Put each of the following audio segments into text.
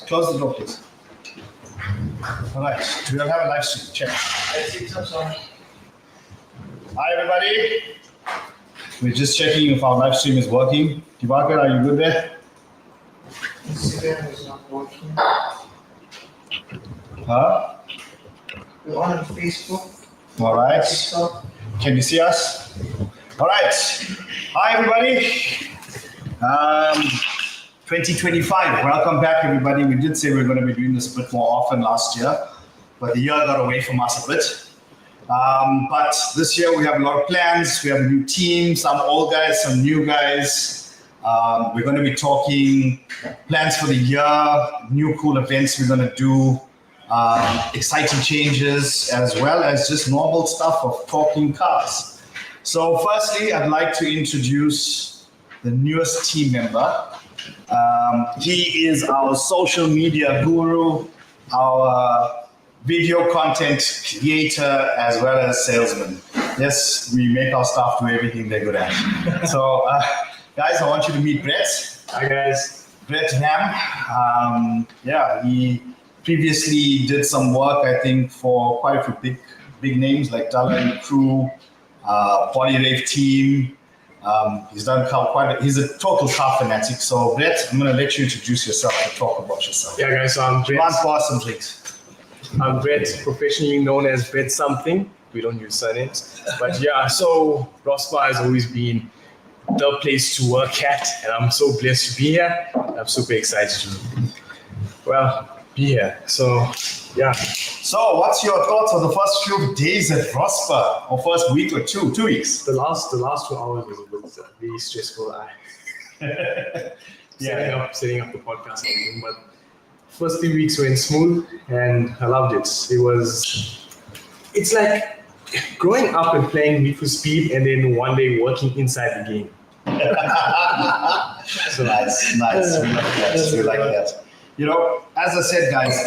Close the door, please. All right. Do we have a live stream? Check. Hi, everybody. We're just checking if our live stream is working. Divakar, are you good there? Instagram is not working. Huh? We're on Facebook. All right. TikTok. Can you see us? All right. Hi, everybody. 2025. Welcome back, everybody. We did say we were going to be doing this a bit more often last year, but the year got away from us a bit. But this year we have a lot of plans. We have a new team, some old guys, some new guys. We're going to be talking plans for the year, new cool events we're going to do, exciting changes, as well as just normal stuff of talking cars. So firstly, I'd like to introduce the newest team member. He is our social media guru, our video content creator, as well as salesman. Yes, we make our staff do everything they're good at. So, guys, I want you to meet Brett. Hi, guys. Brett Ham. He previously did some work, I think, for quite a few big names like Dollar and Crew, Body Rave Team. He's done he's a total car fanatic. So, Brett, I'm going to let you introduce yourself and talk about yourself. Yeah, guys, so I'm Brett. One person, please. I'm Brett, professionally known as Brett something. We don't use surnames. But yeah, so Rospa has always been the place to work at, and I'm so blessed to be here. I'm super excited to, be here. So, yeah. So, what's your thoughts on the first few days at Rospa, or first week or 2 weeks? The last 2 hours was a bit really stressful. Setting up the podcast and everything, but first 3 weeks went smooth, and I loved it. It's like growing up and playing Need for Speed, and then one day working inside the game. So nice. We like that. You know, as I said, guys,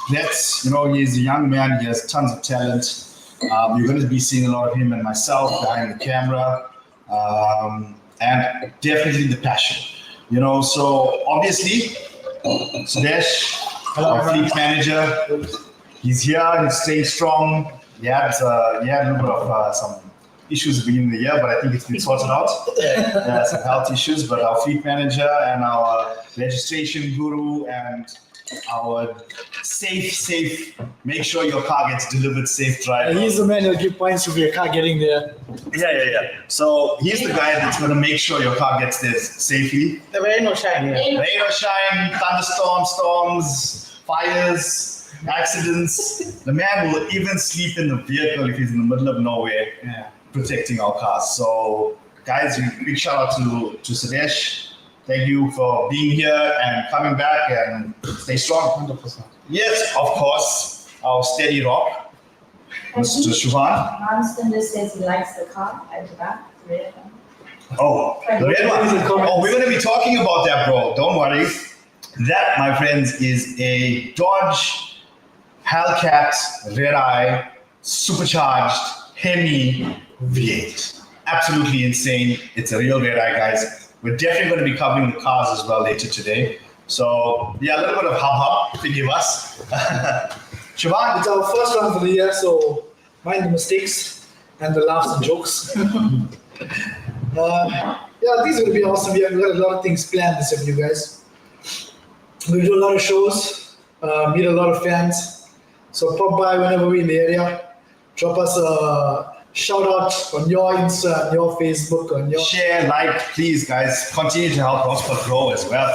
he's a young man. He has tons of talent. You're going to be seeing a lot of him and myself behind the camera, and definitely the passion. You know, so obviously, Sudesh, our fleet manager, he's here. He's staying strong. He had a little bit of some issues at the beginning of the year, but I think it's been sorted out. Some health issues, but our fleet manager and our registration guru and our safe, make sure your car gets delivered safe driver. He's the man who'll give points for your car getting there. Yeah. So he's the guy that's going to make sure your car gets there safely. The rain or shine. Rain or shine, thunderstorms, storms, fires, accidents. The man will even sleep in the vehicle if he's in the middle of nowhere, protecting our cars. So, guys, big shout out to Sudesh. Thank you for being here and coming back, and stay strong. 100%. Yes, of course, our steady rock, Mr. Shubhan. Constant says he likes the car at the back, the red one. Oh, the red one. Oh, we're going to be talking about that, bro. Don't worry. That, my friends, is a Dodge Hellcat Red Eye supercharged Hemi V8. Absolutely insane. It's a real Red Eye, guys. We're definitely going to be covering the cars as well later today. So, yeah, a little bit of hub, forgive us. Siobhan? It's our first one for the year, so mind the mistakes and the laughs and jokes. These are going to be awesome. We have got a lot of things planned this year for you guys. We'll do a lot of shows, meet a lot of fans. So pop by whenever we're in the area. Drop us a shout out on your Insta, on your Facebook, on your... Share, like, please, guys. Continue to help Rospa grow as well.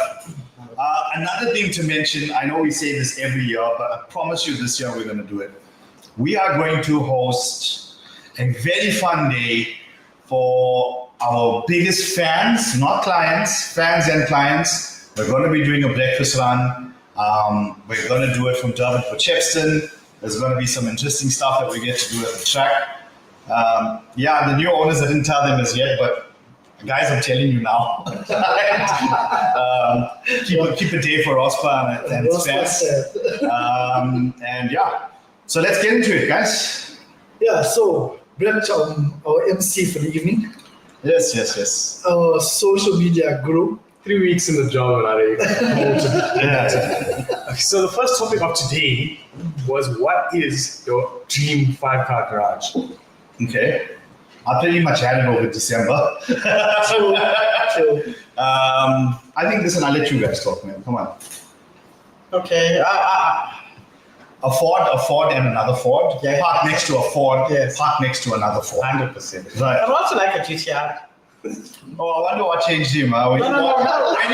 Another thing to mention, I know we say this every year, but I promise you this year we're going to do it. We are going to host a very fun day for our biggest fans, not clients, fans and clients. We're going to be doing a breakfast run. We're going to do it from Durban to Chepston. There's going to be some interesting stuff that we get to do at the track. The new owners, I didn't tell them as yet, but guys, I'm telling you now. Keep a day for Rospa and its fans. So let's get into it, guys. Yeah, so Brett, our MC for the evening, Yes. our social media guru. 3 weeks in the job and already promoted. Okay, so the first topic of today was, what is your dream 5-car garage? Okay. I pretty much had it over December. So, I think listen, I'll let you guys talk, man. Come on. Okay. A Ford and another Ford. Yeah. Park next to a Ford. Yes. Park next to another Ford. 100%. Right. I'd also like a GTR. Oh, I wonder what changed him. When he walked in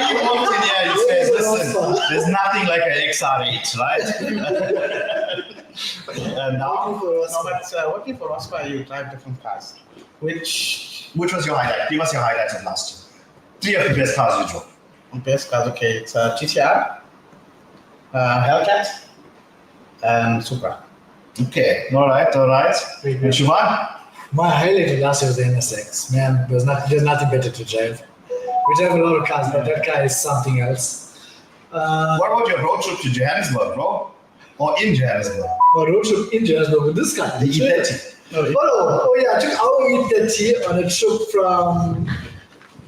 here, he says, listen, there's nothing like an XR8, right? And now, Working for Rospa, you drive different cars. Which which was your highlight? Give us your highlights of last year. 3 of the best cars you drove. best cars? Okay, it's a GTR, Hellcat, and Supra. Okay, all right. Very And good. Siobhan? My highlight of last year was the NSX. Man, there's nothing better to drive. We drive a lot of cars, but that car is something else. What about your road trip to Johannesburg, bro? Or in Johannesburg? My road trip in Johannesburg with this car. The E30. Oh yeah, I took our E30 on a trip from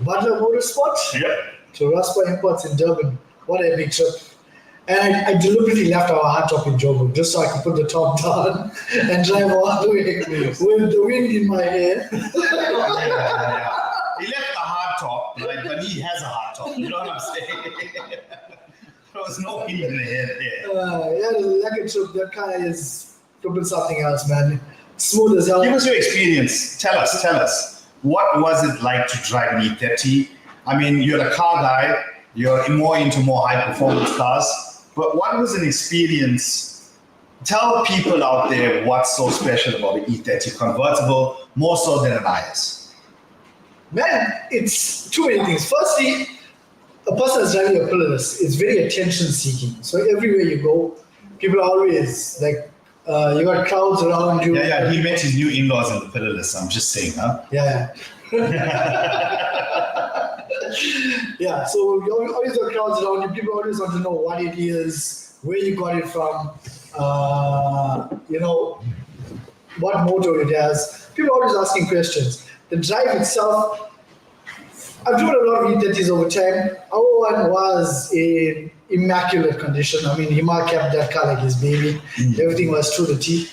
Butler Motorsport Yep. to Rospa Imports in Durban. What a big trip. And I deliberately left our hardtop in Joburg just so I could put the top down and drive all the way with the wind in my hair. Yeah. He left the hard top, right? But he has a hard top. You know what I'm saying? There was no wind in the head there. The Lekker trip, that car is flipping something else, man. Smooth as hell. Give us your experience. Tell us. What was it like to drive an E30? I mean, you're a car guy. You're more into high performance cars. But what was an experience? Tell people out there what's so special about an E30 convertible, more so than an IS. Man, it's too many things. Firstly, a person that's driving a pillarless is very attention seeking. So everywhere you go, people are always like, you got crowds around you. Yeah, he met his new in-laws in the pillarless. I'm just saying, huh? Yeah. Yeah, so you always got crowds around you. People always want to know what it is, where you got it from, what motor it has. People are always asking questions. The drive itself, I've driven a lot of E30s over time. Our one was in immaculate condition. I mean, Hima kept that car like his baby. Everything was to the T.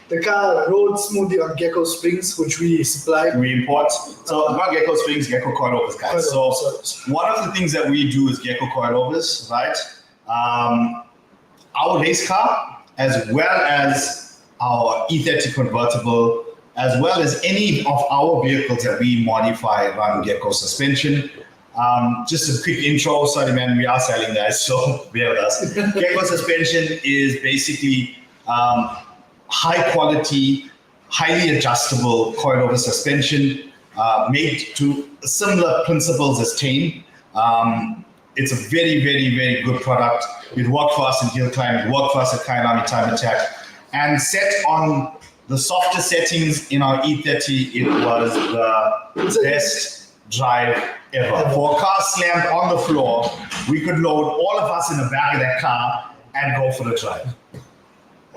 The car rode smoothly on Gecko springs, which we supplied. We import. So not Gecko springs, Gecko coilovers, guys. So one of the things that we do is Gecko coilovers, right? Our race car, as well as our E30 convertible, as well as any of our vehicles that we modify run Gecko suspension. Just a quick intro. Sorry, man, we are selling guys, so bear with us. Gecko suspension is basically high quality, highly adjustable coilover suspension made to similar principles as Tane. It's a very, very, very good product. It worked for us in hill climb, it worked for us at Kind Army Time Attack. And set on the softer settings in our E30, it was the best drive ever. For a car slammed on the floor, we could load all of us in the back of that car and go for the drive.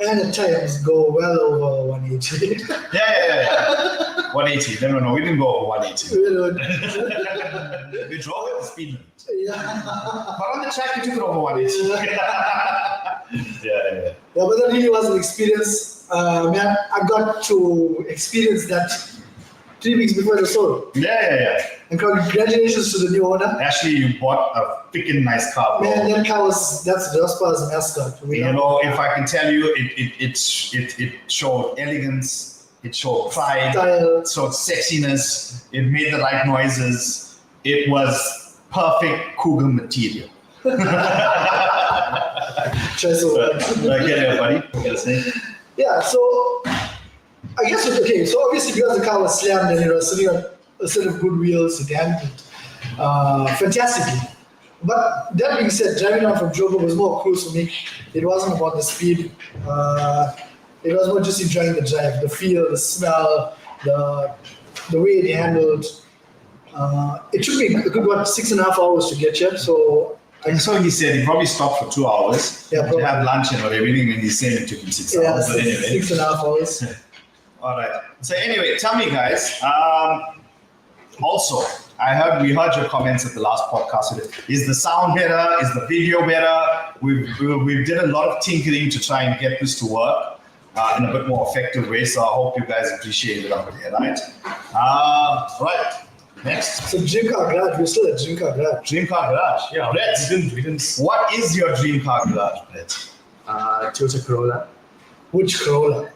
And at times go well over 180. Yeah. 180. No, we didn't go over 180. We drove at the speed limit. Yeah. But on the track, we took it over 180. Yeah. Yeah, but that really was an experience. Man, I got to experience that 3 weeks before the sold. Yeah. And congratulations to the new owner. Actually, you bought a freaking nice car, bro. Man, that car that's Rospa's mascot. If I can tell you, it showed elegance, it showed pride, Style. it showed sexiness, it made the right noises. It was perfect cougar material. Try so hard. Get it, buddy. Get a snake. Yeah, so I guess okay. So obviously because the car was slammed and it was sitting on a set of good wheels. It handled fantastically. But that being said, driving down from Joburg was more cruise for me. It wasn't about the speed. It was more just enjoying the drive, the feel, the smell, the way it handled. It took me a good 6.5 hours to get here. So So he said he probably stopped for 2 hours Yeah, to probably. have lunch and everything, and he said it took him 6 yeah, hours. But anyway. 6.5 hours. All right. So anyway, tell me, guys. Also, we heard your comments at the last podcast. Is the sound better? Is the video better? We did a lot of tinkering to try and get this to work in a bit more effective way. So I hope you guys appreciate it over there, right? Right. Next, So Dream Car Garage, we're still at Dream Car Garage. dream car garage. Yeah, Brett, we didn't. what is your dream car garage, Brett? Toyota Corolla. Which Corolla?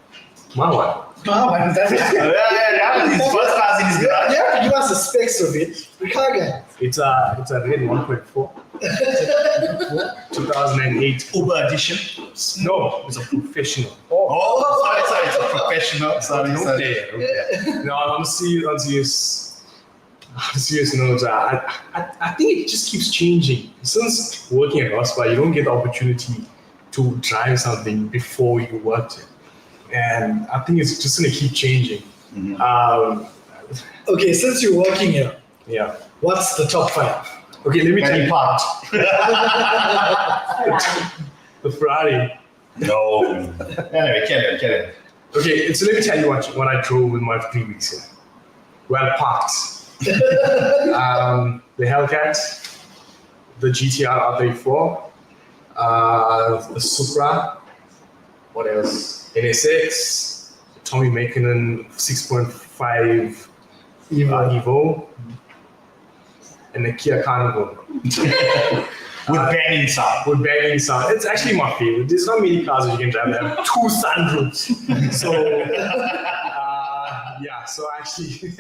My one. Oh, and that's His first class in his garage. You have to give us the specs of it. We can't get. It's a red 1.4. 2008. Uber edition. No, it's a professional. Oh, sorry, it's a professional. Sorry. Okay. No, I'm serious. note. I think it just keeps changing. Since working at Rospa, you don't get the opportunity to drive something before you worked it. And I think it's just going to keep changing. Okay, since you're working here, Yeah. what's the top 5? Okay, let me tell Any you. part? The Ferrari. No. Anyway, carry on. Okay, so let me tell you what I drove in my 3 weeks here. Well parked. The Hellcat, the GTR R34, the Supra, what else? NSX, Tommy Mäkinen 6.5 Evo, and the Kia Carnival. With banging sound. With banging sound. It's actually my favorite. There's not many cars that you can drive that have 2 sunroofs. So, yeah, so actually,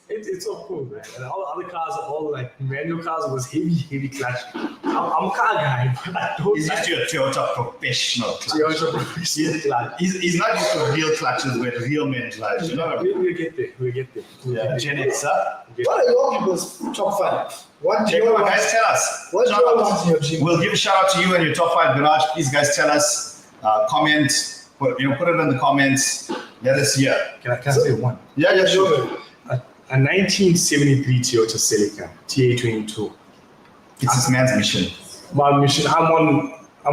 it's so cool, man. And all the other cars are all like manual cars with heavy clutch. I'm a car guy, but I don't He's like used to a Toyota professional clutch. Toyota professional clutch. He's not used to real clutches where real men drive, you know? We'll get there. Yeah, Gen X, huh? What are your people's top 5? What do you Come on, want? guys, tell us. What do Shout you out. want in your dream? We'll give a shout out to you and your top 5 garage. Please, guys, tell us. Comment. Put it in the comments. Let us hear. Can I say one? Yeah, sure. A 1973 Toyota Celica TA22. It's this man's mission. My mission. I'm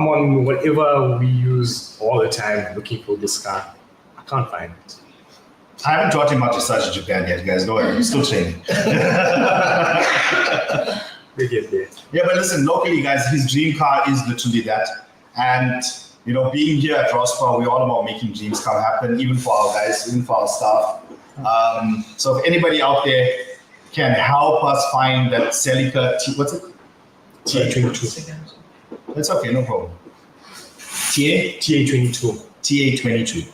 on whatever we use all the time looking for this car. I can't find it. I haven't taught him how to search in Japan yet, guys. Don't worry, I'm still training. We get there. Yeah, but listen, locally, guys, his dream car is literally that. And, being here at Rospa, we're all about making dreams come happen, even for our guys, even for our staff. So if anybody out there can help us find that Celica, what's it? TA22. That's okay, no problem. TA22. TA22.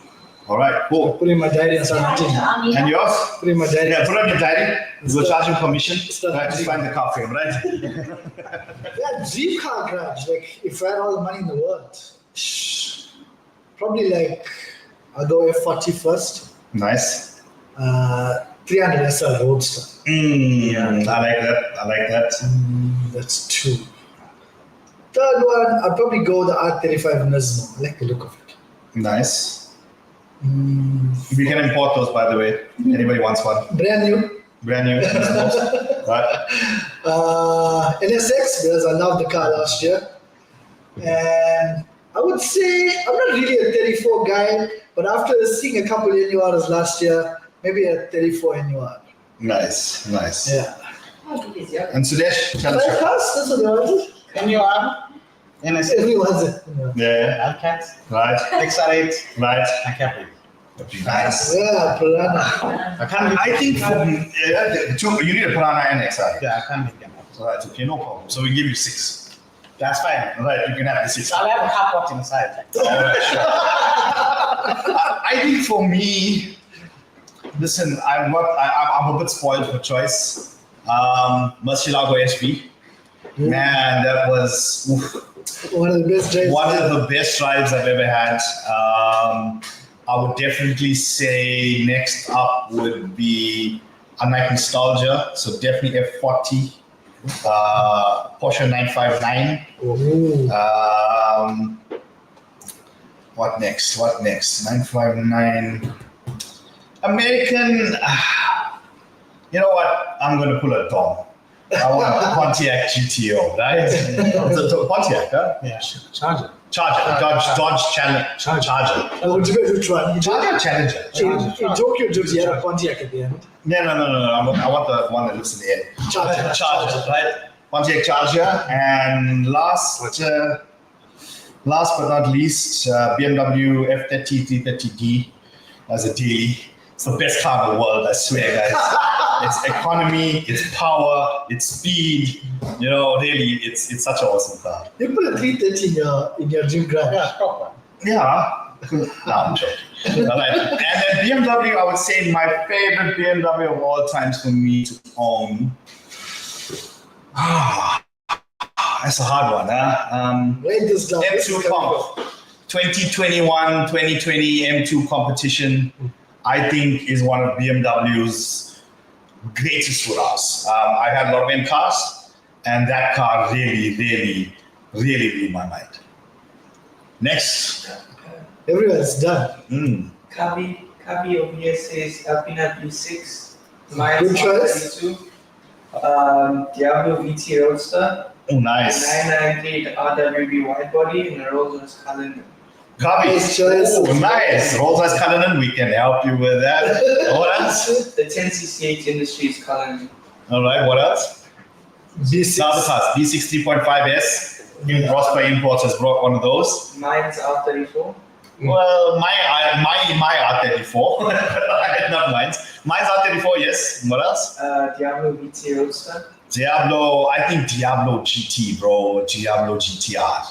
All right, cool. Put in my diary and start hunting. And yours? Put in my diary. Yeah, put on your diary. We'll charge him commission. Start Right, just find the car for him, right? Yeah, Dream Car Garage. Like, if I had all the money in the world, probably like, I'll go F40 first. Nice. 300 SL Roadster. I like that. That's 2. Third one, I'd probably go the R35 Nismo. I like the look of it. Nice. We can import those, by the way. Anybody wants one? Brand new. Brand new. Right. NSX, because I loved the car last year. And I would say, I'm not really a 34 guy, but after seeing a couple of NURs last year, maybe a 34 NUR. Nice. Yeah. How big is your? And Sudesh, tell us. Five cars, that's what they wanted. NUR, NSX, Everyone's it. Yeah. Hellcat, Right. XR8, Right. and Capri. Nice. Yeah, Piranha. I can't make I think you need a Piranha and XR. Yeah, I can't make them up. Right. Okay. No problem. So we give you 6. That's fine. Right. You can have the 6. So I'll have a carport inside. Alright, sure. I think for me, listen, I'm a bit spoiled for choice. Murcielago SV. Man, that was One of the best drives. one of the best drives I've ever had. I would definitely say next up would be unlike nostalgia. So definitely F40, Porsche 959. What next? 959. American. You know what? I'm going to pull a Dom. I want a Pontiac GTO, right? It's a Pontiac, huh? Yeah. Charger. Dodge Charger. What do you which one? Challenger. In Tokyo, you had a Pontiac at the end. No. I want the one that lives in the air. Charger. Right? Pontiac Charger. And last but not least, BMW F30 330D as a daily. It's the best car in the world, I swear, guys. It's economy, it's power, it's speed. You know, really, it's such an awesome car. You put a 330 in your gym garage. Yeah, proper. Yeah. No, I'm joking. All right. And then BMW, I would say my favorite BMW of all times for me to own. That's a hard one, huh? Write this down. M2 Comp. 2021, 2020 M2 competition, I think, is one of BMW's greatest hurrahs. I had a lot of M cars, and that car really blew my mind. Next. Everyone's done. Kabi over here says Alpina V6. Mine's Good choice. 32. Diablo VT Roadster. Oh, nice. 998 RWB wide body and a Rolls-Royce Cullinan. Copy. Nice choice. Oh, nice. Rolls-Royce Cullinan, we can help you with that. What else? The 1068 Industries Cullinan. All right, what else? B6. Now the cars. B6 3.5S. Rospa Imports has brought one of those. Mine's R34. Well, my R34. Not mine's. Mine's R34, yes. What else? Diablo VT Roadster. Diablo, I think Diablo GT, bro. Diablo GTR.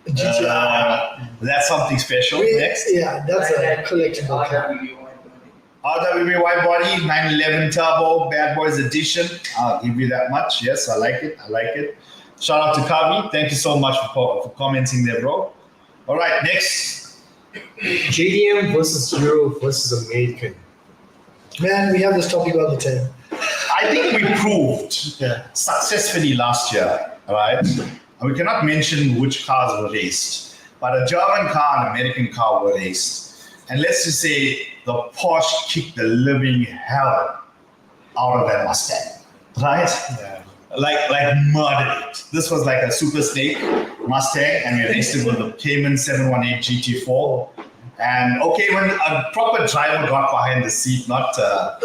GTR. That's something special. Next. Yeah, that's a collectible car. RWB wide body. RWB wide body, 911 turbo, Bad Boys edition. I'll give you that much. Yes, I like it. Shout out to Kavi. Thank you so much for commenting there, bro. All right, next. JDM versus Euro versus American. Man, we have this topic all the time. I think we proved successfully last year, all right? And we cannot mention which cars were raced, but a German car and an American car were raced. And let's just say the Porsche kicked the living hell out of that Mustang, right? Yeah. Like murdered it. This was like a super snake Mustang, and we raced it with the Cayman 718 GT4. And okay, when a proper driver got behind the seat, not Siobhan,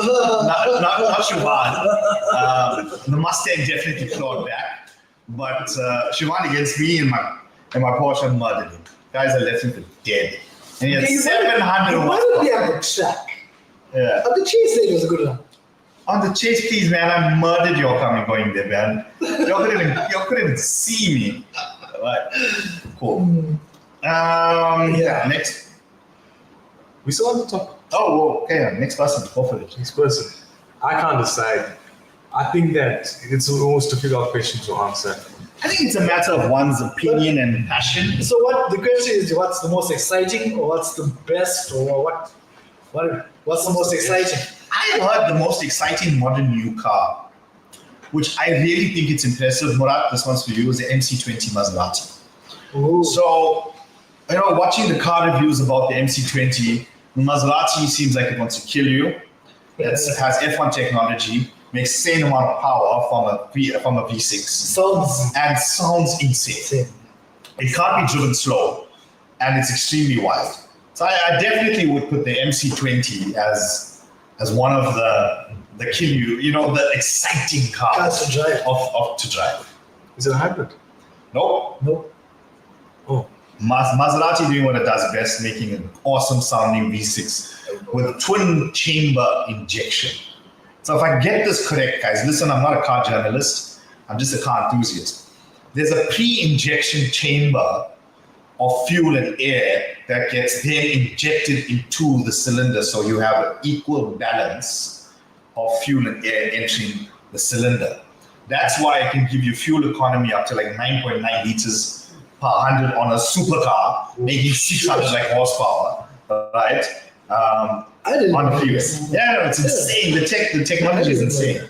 the Mustang definitely clawed back. But Siobhan against me and my Porsche murdered him. Guys, I left him for dead. And he had 700 Why watts. don't we have the track? Yeah. The chase lane was a good one. On the chase, please, man. I murdered your going there, man. You couldn't even see me. All right. Cool. Next. We still on the top. Oh, okay. Next person. Go for it. Next person. I can't decide. I think that it's the most difficult question to answer. I think it's a matter of one's opinion and passion. So what the question is, what's the most exciting, or what's the best, or what's the most exciting? I heard the most exciting modern new car, which I really think it's impressive. Murat, this one's for you, is the MC20 Maserati. Ooh. So, watching the car reviews about the MC20, the Maserati seems like it wants to kill you. It has F1 technology, makes the same amount of power from a V6. Sounds insane. It can't be driven slow, and it's extremely wild. So I definitely would put the MC20 as one of the kill you, the exciting cars to drive. of to drive. Is it a hybrid? Nope. Oh. Maserati doing what it does best, making an awesome sounding V6 with twin chamber injection. So if I get this correct, guys, listen, I'm not a car journalist. I'm just a car enthusiast. There's a pre-injection chamber of fuel and air that gets then injected into the cylinder, so you have an equal balance of fuel and air entering the cylinder. That's why it can give you fuel economy up to like 9.9 liters per 100 on a supercar, making 600 horsepower, right? I didn't on know freeways. this. Yeah, no, it's insane. The technology is insane.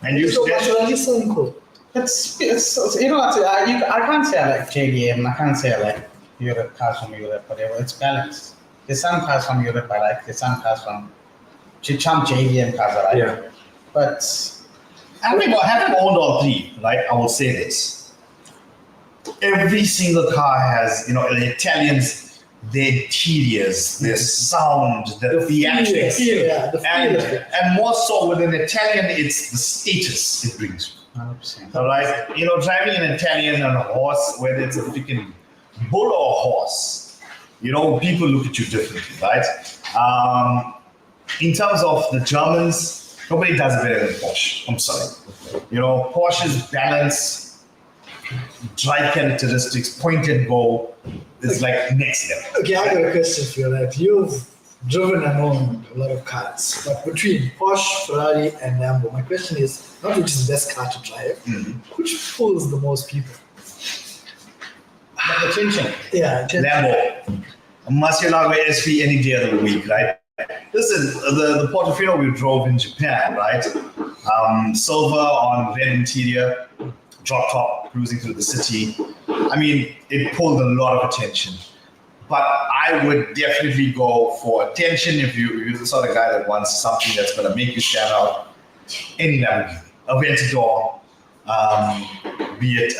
And you So it's so cool. It's you know what, I can't say I like JDM, I can't say I like Europe, cars from Europe, whatever. It's balanced. There's some cars from Europe I like. There's some cars from some JDM cars I like. Yeah. But having owned all three, right? I will say this. Every single car has, the Italians, their interiors, their sound, the theatrics. Yeah, the feel of it. And more so with an Italian, it's the status it brings you. 100%. All right, driving an Italian on a horse, whether it's a freaking bull or a horse, people look at you differently, right? In terms of the Germans, nobody does better than Porsche. I'm sorry. Porsche's balance, drive characteristics, point and go is like next level. Okay, I got a question for you. Like, you've driven and owned a lot of cars, but between Porsche, Ferrari, and Lambo, my question is not which is the best car to drive, which pulls the most people? But attention. Yeah, Lambo, Murcielago SV any day of the week, right? Listen, the Portofino we drove in Japan, right? Silver on red interior, drop top, cruising through the city. I mean, it pulled a lot of attention. But I would definitely go for attention if you're the sort of guy that wants something that's going to make you stand out. Any Lamborghini, Aventador, be it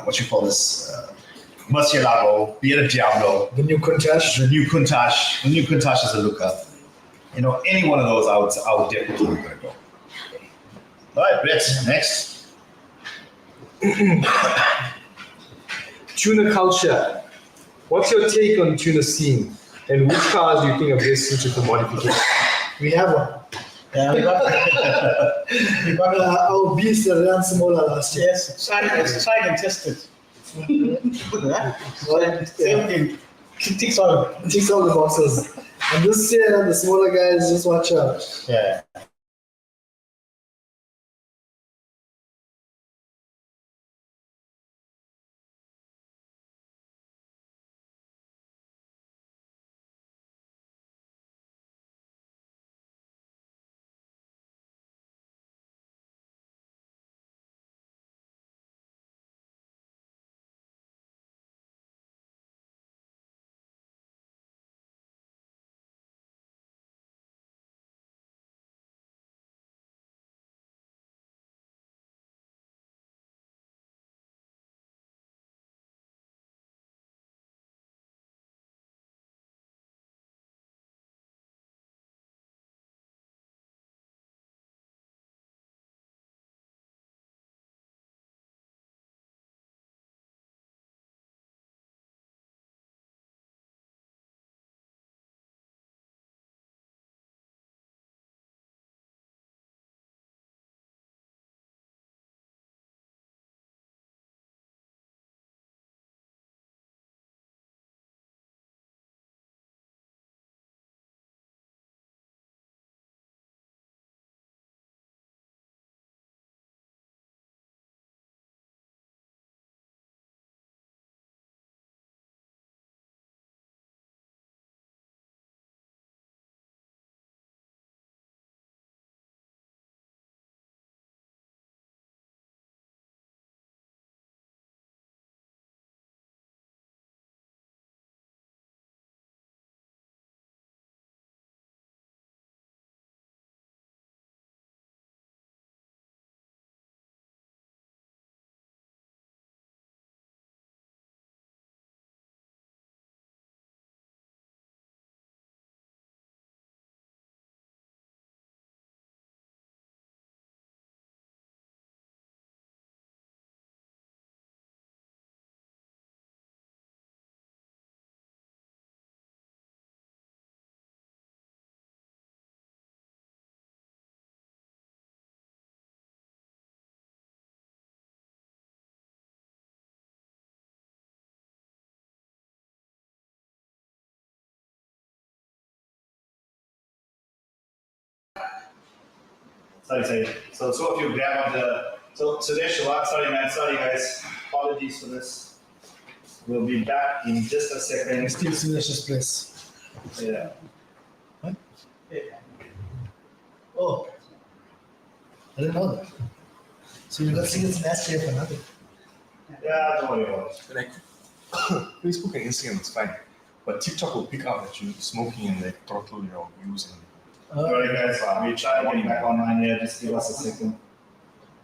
what you call this, Murcielago, be it a Diablo, the new Countach. the new Countach is a looker. Any one of those, I would definitely going to go. All right, Brett, next. Tuner culture. What's your take on tuner scene? And which cars do you think are best suited for modification? We have one. Yeah, we got Our beast that ran smaller last year. yes, tried and tested. Same thing. Ticks all. Ticks all the boxes. And this year, the smaller guys, just watch out. Yeah. Sorry. So two of you grab on the. So Suresh, sorry man, sorry guys. Apologies for this. We'll be back in just a second. Still delicious place. Yeah. Oh, I didn't know that. So you got singles and ass for nothing. Yeah, don't worry about it. Like, Facebook and Instagram is fine, but TikTok will pick up that you're smoking and like throttle your views. Alright guys, we try to get back online here. Just give us a second.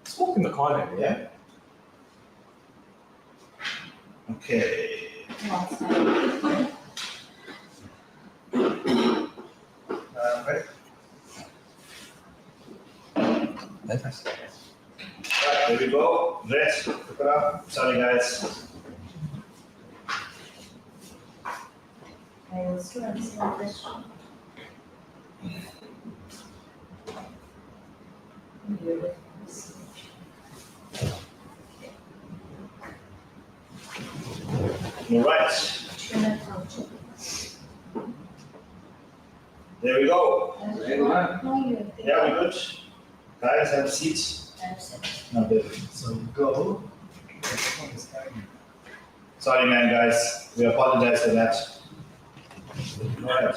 Smoke in the corner, Yeah. Okay. Right. Nice. Right, there we go. Red, pick it up. Sorry guys. I was still answering the question. Alright. Tuna culture. There we go. No, you think. Yeah, we good. Guys, have a seat. Not there. So go. Sorry man guys. We apologize for that. Alright.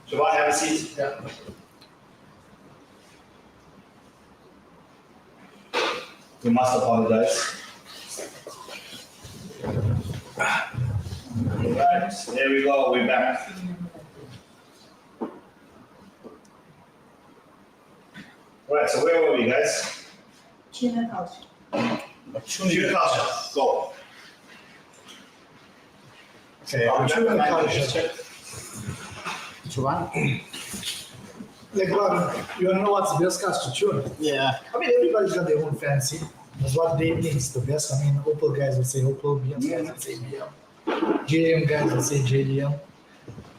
Siobhan, have a seat. Yeah. We must apologize. Right, there we go, we're back. Right, so where were we, guys? Tuna culture. Tuna culture, go. Okay, Tuna culture. Chuan? Like, well, you wanna know what's the best cast to tuna? Yeah. I mean, everybody's got their own fancy. That's what they think is the best. I mean, Opal guys will say Opal, BM guys will say BM, JDM guys will say JDM.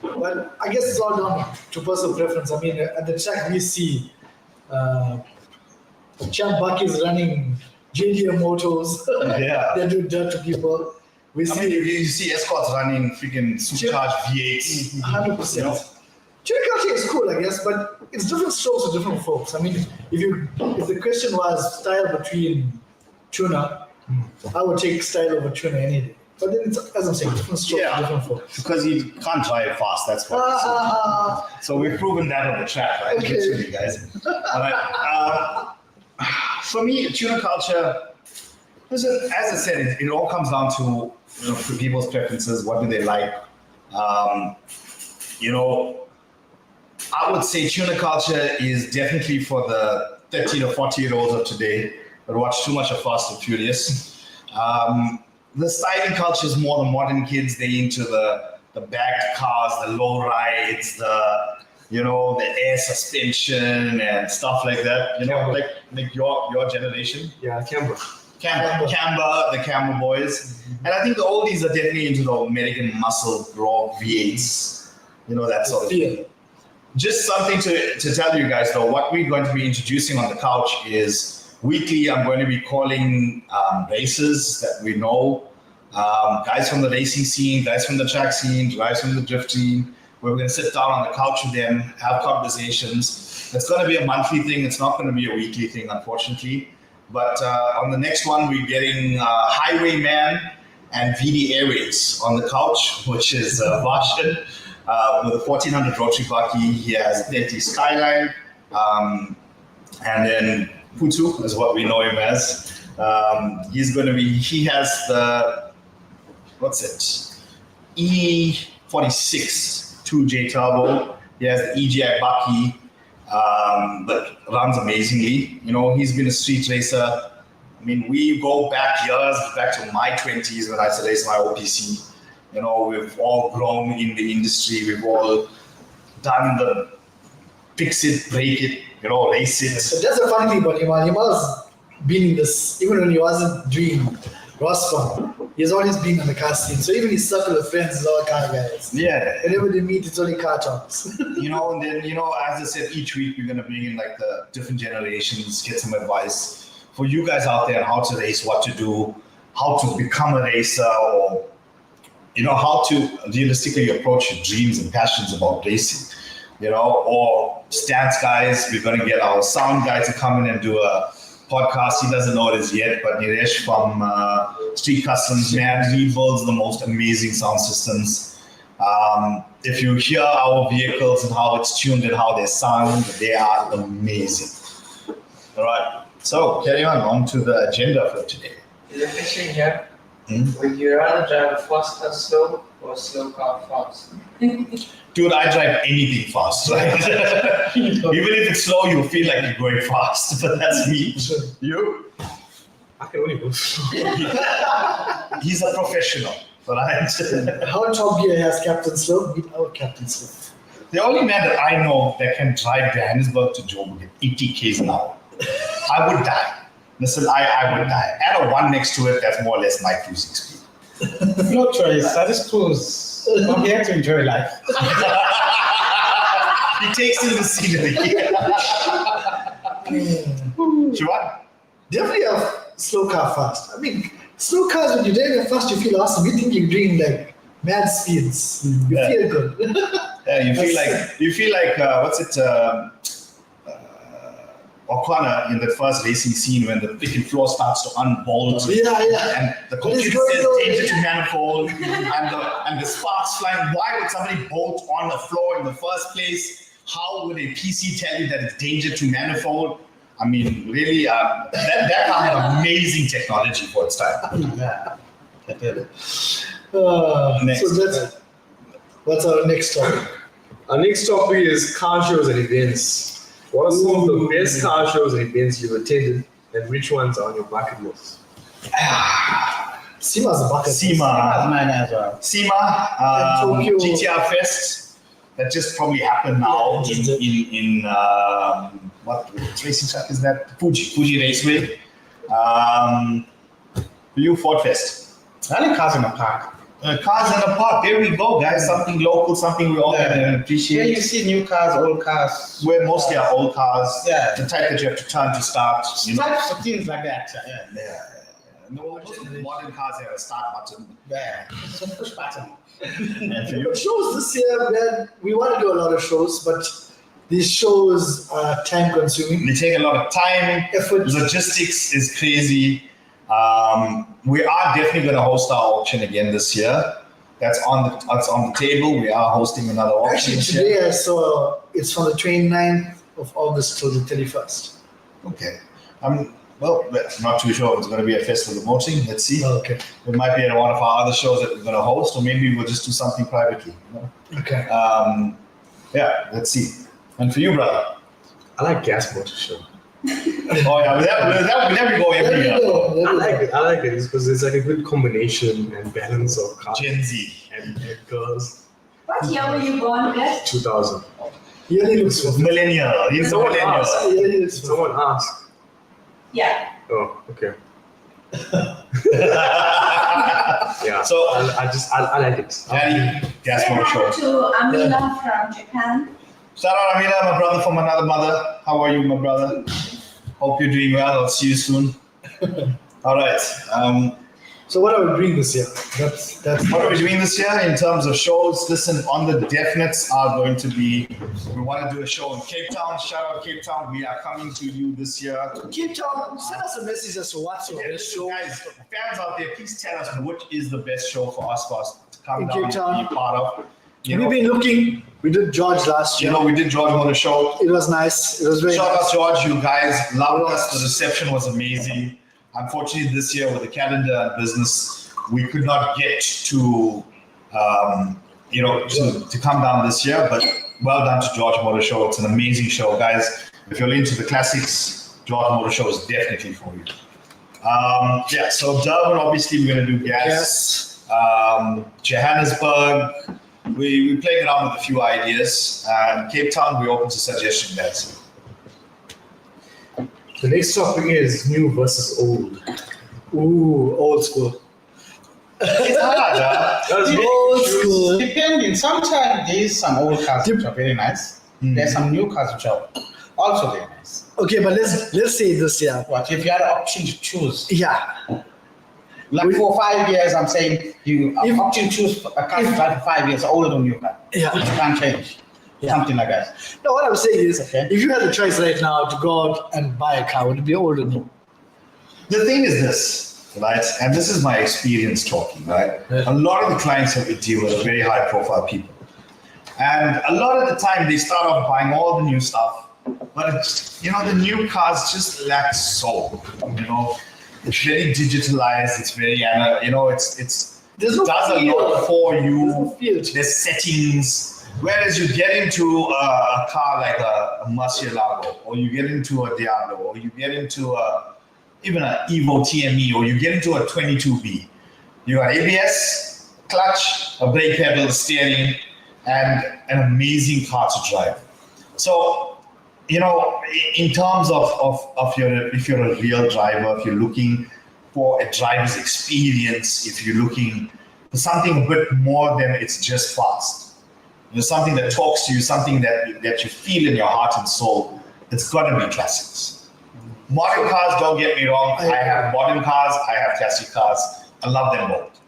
But I guess it's all down to personal preference. I mean, at the track we see Champ Buck is running JDM motos. Yeah. They do dirt to people. We I mean, see you see escorts running freaking supercharged V8s. 100%. Tuna culture is cool, I guess, but it's different strokes for different folks. I mean, if the question was style between tuna, I would take style over tuna any day. But then it's, as I'm saying, different strokes Yeah. for different folks. Because you can't drive fast, that's why. So we've proven that on the track, right? Okay. Literally, guys. All right. For me, tuna culture, listen, as I said, it all comes down to to people's preferences. What do they like? I would say tuna culture is definitely for the 30 to 40-year-olds of today that watch too much of Fast and Furious. The styling culture is more the modern kids. They into the bagged cars, the low rides, the air suspension and stuff like that. Like your generation. Yeah, Canberra. Camber, the Camber boys. And I think the oldies are definitely into the American muscle raw V8s. That sort of thing. Just something to tell you guys though, what we're going to be introducing on the couch is weekly I'm going to be calling racers that we know, guys from the racing scene, guys from the track scene, guys from the drift scene, where we're going to sit down on the couch with them, have conversations. It's going to be a monthly thing. It's not going to be a weekly thing, unfortunately. But on the next one, we're getting Highwayman and VD Airways on the couch, which is Varshan. With a 1400 rotary bucky, he has a 30 Skyline, and then Putu is what we know him as. He has the, E46 2J Turbo. He has the EGI bucky, but runs amazingly. He's been a street racer. I mean, we go back years, back to my 20s when I used to race my OPC. We've all grown in the industry. We've all done the fix it, break it, race it. So that's the funny thing about Yamal. Yamal's been in this, even when he wasn't doing Rospa, he's always been on the car scene. So even his circle of friends is all car guys. Yeah. Whenever they meet, it's only car talks. And then, as I said, each week we're going to bring in like the different generations, get some advice for you guys out there on how to race, what to do, how to become a racer, or how to realistically approach your dreams and passions about racing, or stance guys. We're going to get our sound guy to come in and do a podcast. He doesn't know it as yet, but Niresh from Street Customs, man, he builds the most amazing sound systems. If you hear our vehicles and how it's tuned and how they sound, they are amazing. All right, so carry on to the agenda for today. Is the question here? Would you rather drive a fast car slow or a slow car fast? Dude, I drive anything fast, right? Even if it's slow, you feel like you're going fast, but that's me. You? I can only go slow. He's a professional, right? How Top Gear has Captain Slow? Meet our Captain Slow. The only man that I know that can drive Johannesburg to Joburg at 80 k's an hour. I would die. Listen, I would die. Add a 1 next to it, that's more or less my cruising speed. No choice. I just cruise. I'm here to enjoy life. He takes in the scenery. Shivan? Definitely a slow car fast. I mean, slow cars, when you're driving fast, you feel awesome. You think you're doing like mad speeds. You feel good. Yeah, you feel like what's it? O'Connor in the first racing scene when the freaking floor starts to unbolt. Yeah. And the computer says danger to manifold and the sparks flying. Why would somebody bolt on the floor in the first place? How would a PC tell you that it's danger to manifold? I mean, really, that kind of amazing technology for its time. Yeah. Next. So that's what's our next topic? Our next topic is car shows and events. What are some of the best car shows and events you've attended, and which ones are on your bucket list? SEMA's a bucket. That's SEMA, mine as well. Tokyo. GTR Fest that just probably happened now in what racing track is that? Fuji Raceway. Ford Fest. I like cars in the park. Cars in the park. There we go, guys. Something local, something we all can Here appreciate. you see new cars, old cars. Where mostly are old cars. Yeah. The type that you have to turn to start. You know. Types of things like that. Yeah. Yeah. No, most of the modern cars have a start button. Yeah. So push button. And for you, Shows this year, man, we want to do a lot of shows, but these shows are time consuming. they take a lot of time. Effort. Logistics is crazy. We are definitely going to host our auction again this year. That's on the table. We are hosting another auction. Actually, this year. today I saw it's from the 29th of August till the 31st. Okay. Well, I'm not too sure if it's going to be a festival of motoring. Let's see. Okay. It might be at one of our other shows that we're going to host, or maybe we'll just do something privately. You know? Okay. Yeah, let's see. And for you, brother? I like gas motor show. Oh yeah, that we go every year. I like it because it's like a good combination and balance of cars Gen Z. and girls. What year were you born, Beth? 2000. He really looks for Millennial. He's a Someone millennial. asked. He really looks for Someone asked. Yeah. Oh, okay. Yeah. So, I like it. Daddy, gas Say motor hi show. to Amina from Japan. Shout out Amina, my brother from another mother. How are you, my brother? Hope you're doing well. I'll see you soon. All right. So what are we doing this year? That's What are we doing this year in terms of shows? Listen, on the definites are going to be, we want to do a show in Cape Town. Shout out Cape Town. We are coming to you this year. Cape Town. Send us a message as to what's your best show. Guys, fans out there, please tell us which is the best show for us to come In down Cape Town. and be part of. You We've know, been looking. We did George last year. we did George Motor Show. It was nice. It was very Shout nice. out George, you guys loved us. The reception was amazing. Unfortunately, this year with the calendar and business, we could not get to, to come down this year. But well done to George Motor Show. It's an amazing show, guys. If you're into the classics, George Motor Show is definitely for you. So Durban, obviously, we're going to do gas. Johannesburg, we playing around with a few ideas. Cape Town, we're open to suggestions, guys. The next topic is new versus old. Ooh, old school. It's hard, huh? Old school. Depending. Sometimes there's some old cars which are very nice. There's some new cars which are also very nice. Okay, but let's say this year. But if you had an option to choose, Yeah. like for 5 years, I'm saying you If- option to choose a car for 5 years, older than new car, Yeah. which you can't change. Yeah. Something like that. No, what I'm saying is, Okay. if you had the choice right now to go out and buy a car, would it be old or new? The thing is this, right? And this is my experience talking, right? A lot of the clients that we deal with are very high profile people. And a lot of the time they start off buying all the new stuff, but it's, the new cars just lack soul. It's very digitalized. It's very, There's no does a feel. lot for There's you. no feel. There's settings. Whereas you get into a car like a Murcielago, or you get into a Diablo, or you get into even an Evo TME, or you get into a 22B. You got ABS, clutch, a brake pedal, steering, and an amazing car to drive. So, in terms of if you're a real driver, if you're looking for a driver's experience, if you're looking for something a bit more than it's just fast, something that talks to you, something that you feel in your heart and soul, it's got to be classics. Modern cars, don't get me wrong, I have modern cars, I have classic cars. I love them both.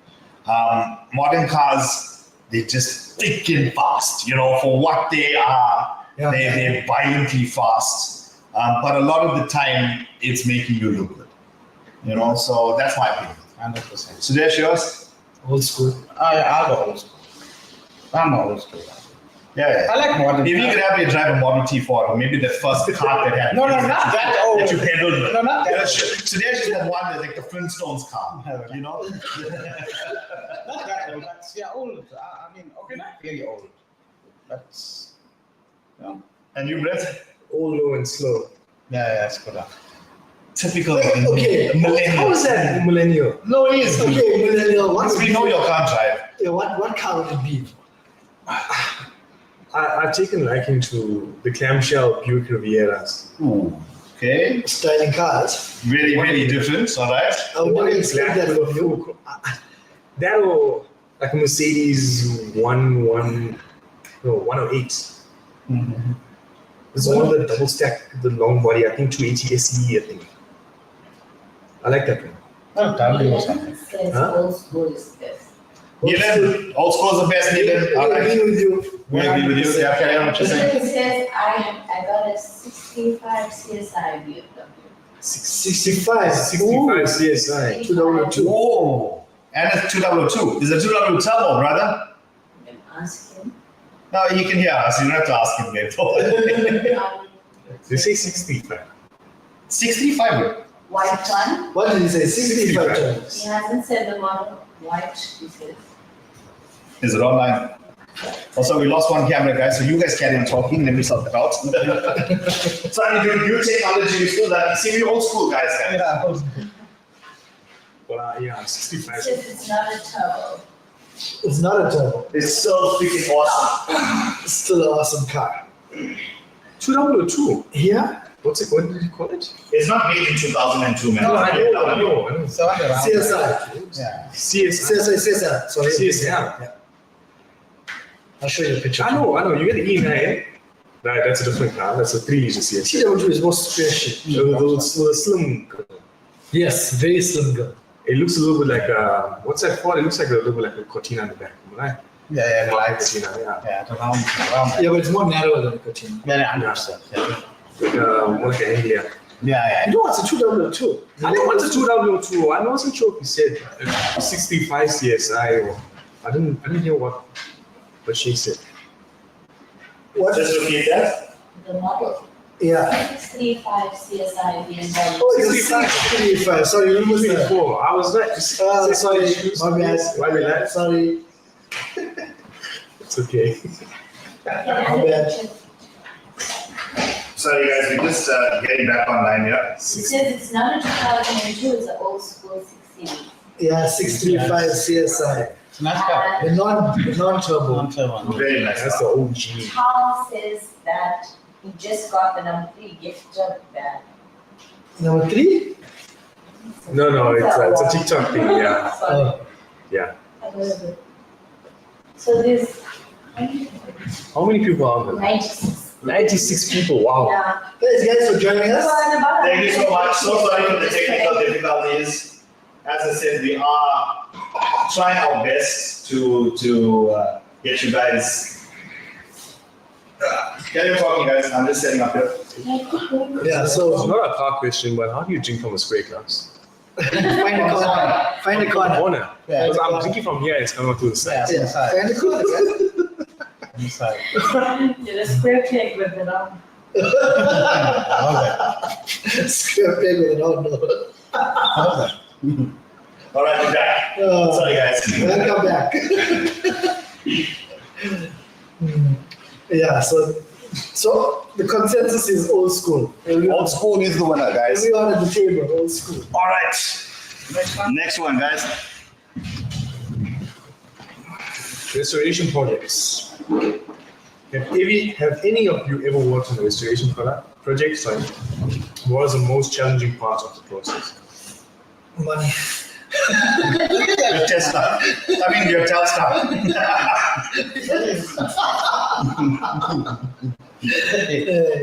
Modern cars, they're just thick and fast, for what they are. Yeah. They're violently fast. But a lot of the time, it's making you look good. So that's my opinion. 100%. So there's yours? Old school. I'll go old school. I'm old school. Yeah. I like modern. If you could have me drive a Model T4, or maybe the first car that had No, not that old. that you pedaled with. No, not that old. So there's just that one that's like the Flintstones car, No. you know? Not that old, but yeah, old. I mean, okay, not very old, but And you, Brett? All low and slow. yeah, it's good. Typical Okay. millennial. How is that millennial? No, it is. Okay, millennial. Once we know your car drive. Yeah, what car would it be? I've taken liking to the clamshell Buick Rivieras. Ooh, okay. Styling cars. Really, really different, all right? I would never expect that from you. That or like a Mercedes 108. Mm-hmm. It's one of the double stack, the long body, I think 280 SE, I think. I like that one. Oh, W or something. Says Huh? old school is best. Neelan, old school's the best, Neelan. All I right. agree with you. We agree with you. Yeah, carry on what you're saying. It says I got a 65 CSI BMW. 65. 65 CSI. 2002. Whoa. And it's 2002. Is it 2002 turbo, brother? You can ask him. No, he can hear us. You don't have to ask him, babe. They say 65. 65. White one. What did he say? 65 times. He hasn't said the model. White, he says. Is it online? Also, we lost one camera, guys, so you guys carry on talking. Let me sort it out. So, I mean, new technology, you still that. See, we're old school guys. Yeah, old Well, yeah, It 65. says it's not a turbo. It's not a turbo. It's so freaking awesome. It's still an awesome car. 2002. Yeah? What did you call it? It's not made in 2002, man. I know. So around. CSI. Yeah. CSI. Sorry. CSI. I'll show you a picture. I know. You get the E9. Right, that's a different car. That's a 3-liter CSI. TW2 is more special. The slim. Yes, very slim girl. It looks a little bit like what's that for? It looks like a little bit like a Cortina in the back, right? Yeah, like Cortina, yeah. yeah, around. Yeah, but it's more narrow than a Cortina. Very understood. Yeah. Like more like an Anglia. Yeah. You know what's a 2W2? I know it's a 2002. I wasn't sure if you said 65 CSI or I didn't hear what she said. What? Just repeat that. The model. Yeah. 635 CSI BMW. Oh, it's a 65. Sorry, you missed that. 64. I was right. Sorry, my bad. Why we laugh? Sorry. It's okay. My bad. Sorry, guys, we're just getting back online here. It says it's not a 2002, it's an old school 16. Yeah, 635 CSI. It's nice car. The non-turbo. Non-turbo. Very nice. That's the OG. Charles says that he just got the number 3 gift bag. Number 3? No, it's a TikTok thing. Yeah, Oh. yeah. So there's How many people are there? 96. 96 people. Wow. Yeah. Thanks, guys, for joining us. Thank you so much. So sorry for the technical difficulties. As I said, we are trying our best to get you guys. Carry on talking, guys. I'm just setting up here. Yeah, It's so not a car question, but how do you drink from a spray glass? Find a corner. Find a corner. Corner. Yeah. Because I'm drinking from here, it's coming out to the side. Yeah, inside. Find a corner. Inside. You're a square peg with it on. Square peg with an round nose. All right, we're back. Oh, Sorry, guys. welcome back. Yeah, so the consensus is old school. Old school is the winner, guys. Everyone at the table, old school. All right. Next one, guys. Restoration projects. Have any of you ever worked on a restoration project? Sorry. What was the most challenging part of the process? Money. Your Tesla. I mean, your Telstar.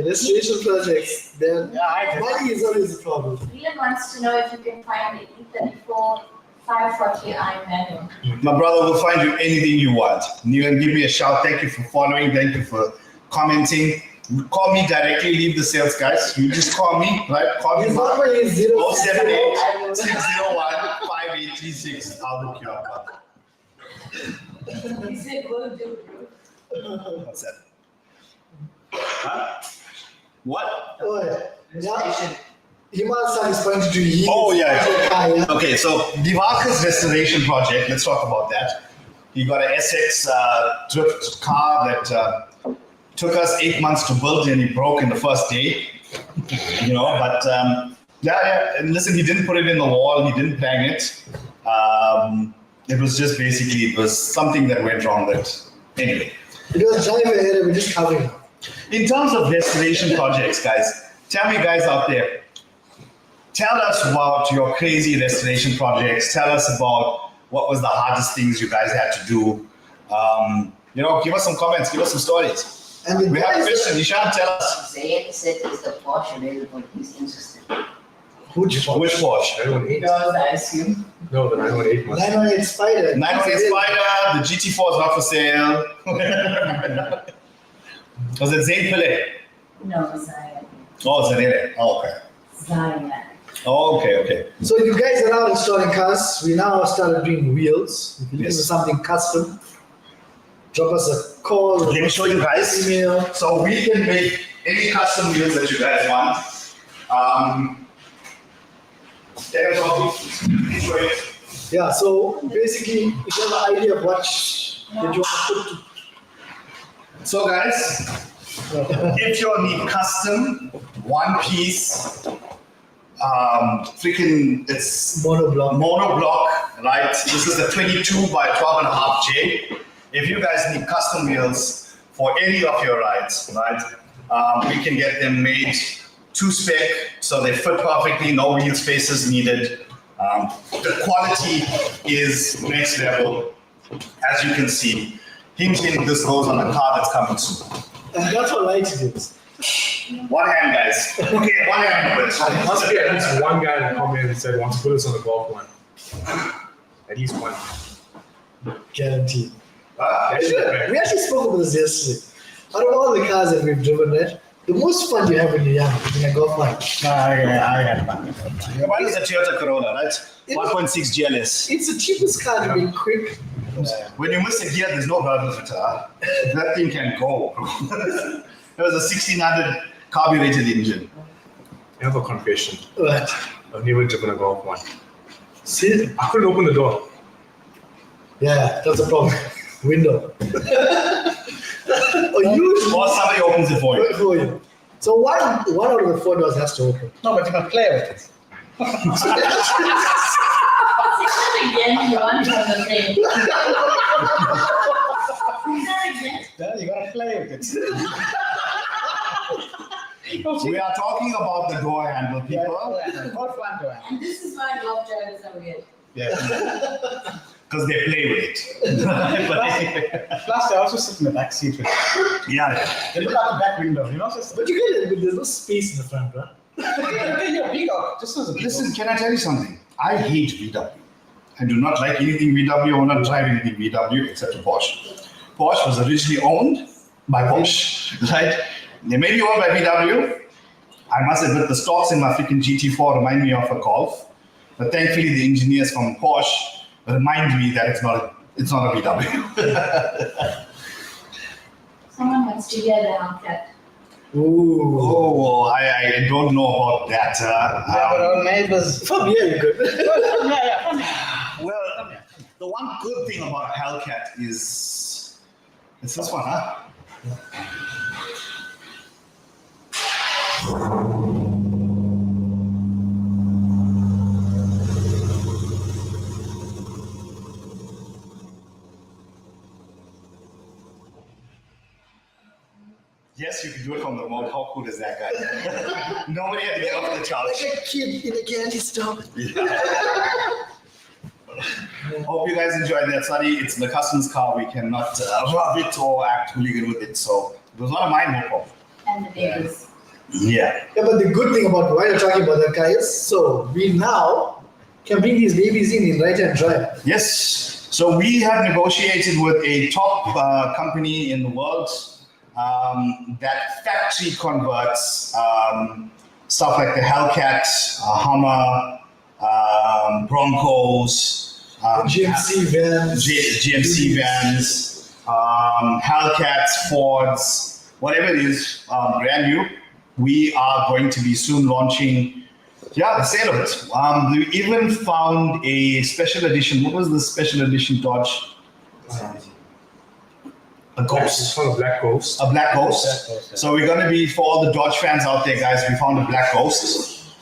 Restoration projects, then Yeah, money is always a problem. Leland wants to know if you can find the E34 540i manual. My brother will find you anything you want. You can give me a shout. Thank you for following. Thank you for commenting. Call me directly. Leave the sales, guys. You just call me, right? Call me. His number is 078 I will. 601 5836. I'll look you up. He said, will do. What's that? Huh? What? Oh, yeah. Himal is pointing to you. Oh, yeah. Yeah. Okay, so Divakar's restoration project, let's talk about that. He got an SX drift car that took us 8 months to build and he broke in the first day. But and listen, he didn't put it in the wall, he didn't bang it. It was just basically, it was something that went wrong that, anyway. It was driver error, we're just covering up. In terms of restoration projects, guys, tell me guys out there, tell us about your crazy restoration projects. Tell us about what was the hardest things you guys had to do. Give us some comments, give us some stories. And the We have guys- Christian, Nishan, tell us. Zayn said is the Porsche available, he's interested. Which Which Porsche? 918. Yours, I assume. No, the 918 must. 918 Spider. 918 Spider, the GT4 is not for sale. Was it Zayn Pillay? No, Zion. Oh, Zanele. Oh, okay. Zion. Oh, okay. So you guys are now installing cars. We now started doing wheels. If you're looking Yes. for something custom, drop us a call. Let me show you guys. Email. So we can make any custom wheels that you guys want. Take a copy. Enjoy it. Yeah, so basically, if you have an idea of what that you want to So guys, if you need custom, one piece, it's monoblock. monoblock, right? This is the 22 by 12.5 J. If you guys need custom wheels for any of your rides, right? We can get them made to spec, so they fit perfectly, no wheel spaces needed. The quality is next level, as you can see. Hinging this goes on the car that's coming soon. And that's what light it is. One hand, guys. Okay, one hand. There must be at least one guy in the comment that said wants to put us on the golf one. At least one. Guaranteed. That's Sure. We actually spoke about this yesterday. Out of all the cars that we've driven, right, the most fun you have when you're young is in a golf bike. I got fun. Mine is a Toyota Corolla, right? 1.6 GLS. It's the cheapest car to be quick. When you miss a gear, there's no hurdle fitter. That thing can go. It was a 1600 carbureted engine. I have a confession. Right. I've never driven a golf one. See? I couldn't open the door. Yeah, that's a problem. Window. Or usually Or somebody opens it for you. for you. So one out of the 4 doors has to open. No, but you can play with it. Again, you want from the thing. Again. Yeah, you gotta play with it. We are talking about the door handle, people. Not fun to have. And this is why golf drivers are weird. Yeah. Because they play with it. Plus, they also sit in the back seat with it. Yeah. They look out the back window, just. But you get it, but there's no space in the front, right? You're big up. Just as a Listen, can I tell you something? I hate VW. I do not like anything VW. I will not drive anything VW except a Porsche. Porsche was originally owned by Porsche, right? They may be owned by VW. I must admit, the stocks in my freaking GT4 remind me of a Golf. But thankfully, the engineers from Porsche remind me that it's not a VW. Someone wants to hear the Hellcat. Ooh. Oh, I don't know about that. Our neighbors. From here you could. Well, the one good thing about a Hellcat is it's this one, huh? Yes, you can do it from the remote. How cool is that, guy? Nobody had to get off the couch. Like a kid in a candy store. Hope you guys enjoyed that study. It's the customer's car. We cannot rub it or act hooligan with it. So it was not a mine, no problem. And the babies. Yeah. Yeah, but the good thing about why you're talking about that guy is so we now can bring these babies in right-hand drive. Yes. So we have negotiated with a top company in the world that factory converts stuff like the Hellcat, Hummer, Broncos, GMC vans. GMC vans, Hellcats, Fords, whatever it is, brand new. We are going to be soon launching, the sale of it. We even found a special edition. What was the special edition Dodge? A Ghost. It's from a Black Ghost. A Black Ghost. Black Ghost, yeah. So we're going to be, for all the Dodge fans out there, guys, we found a Black Ghost.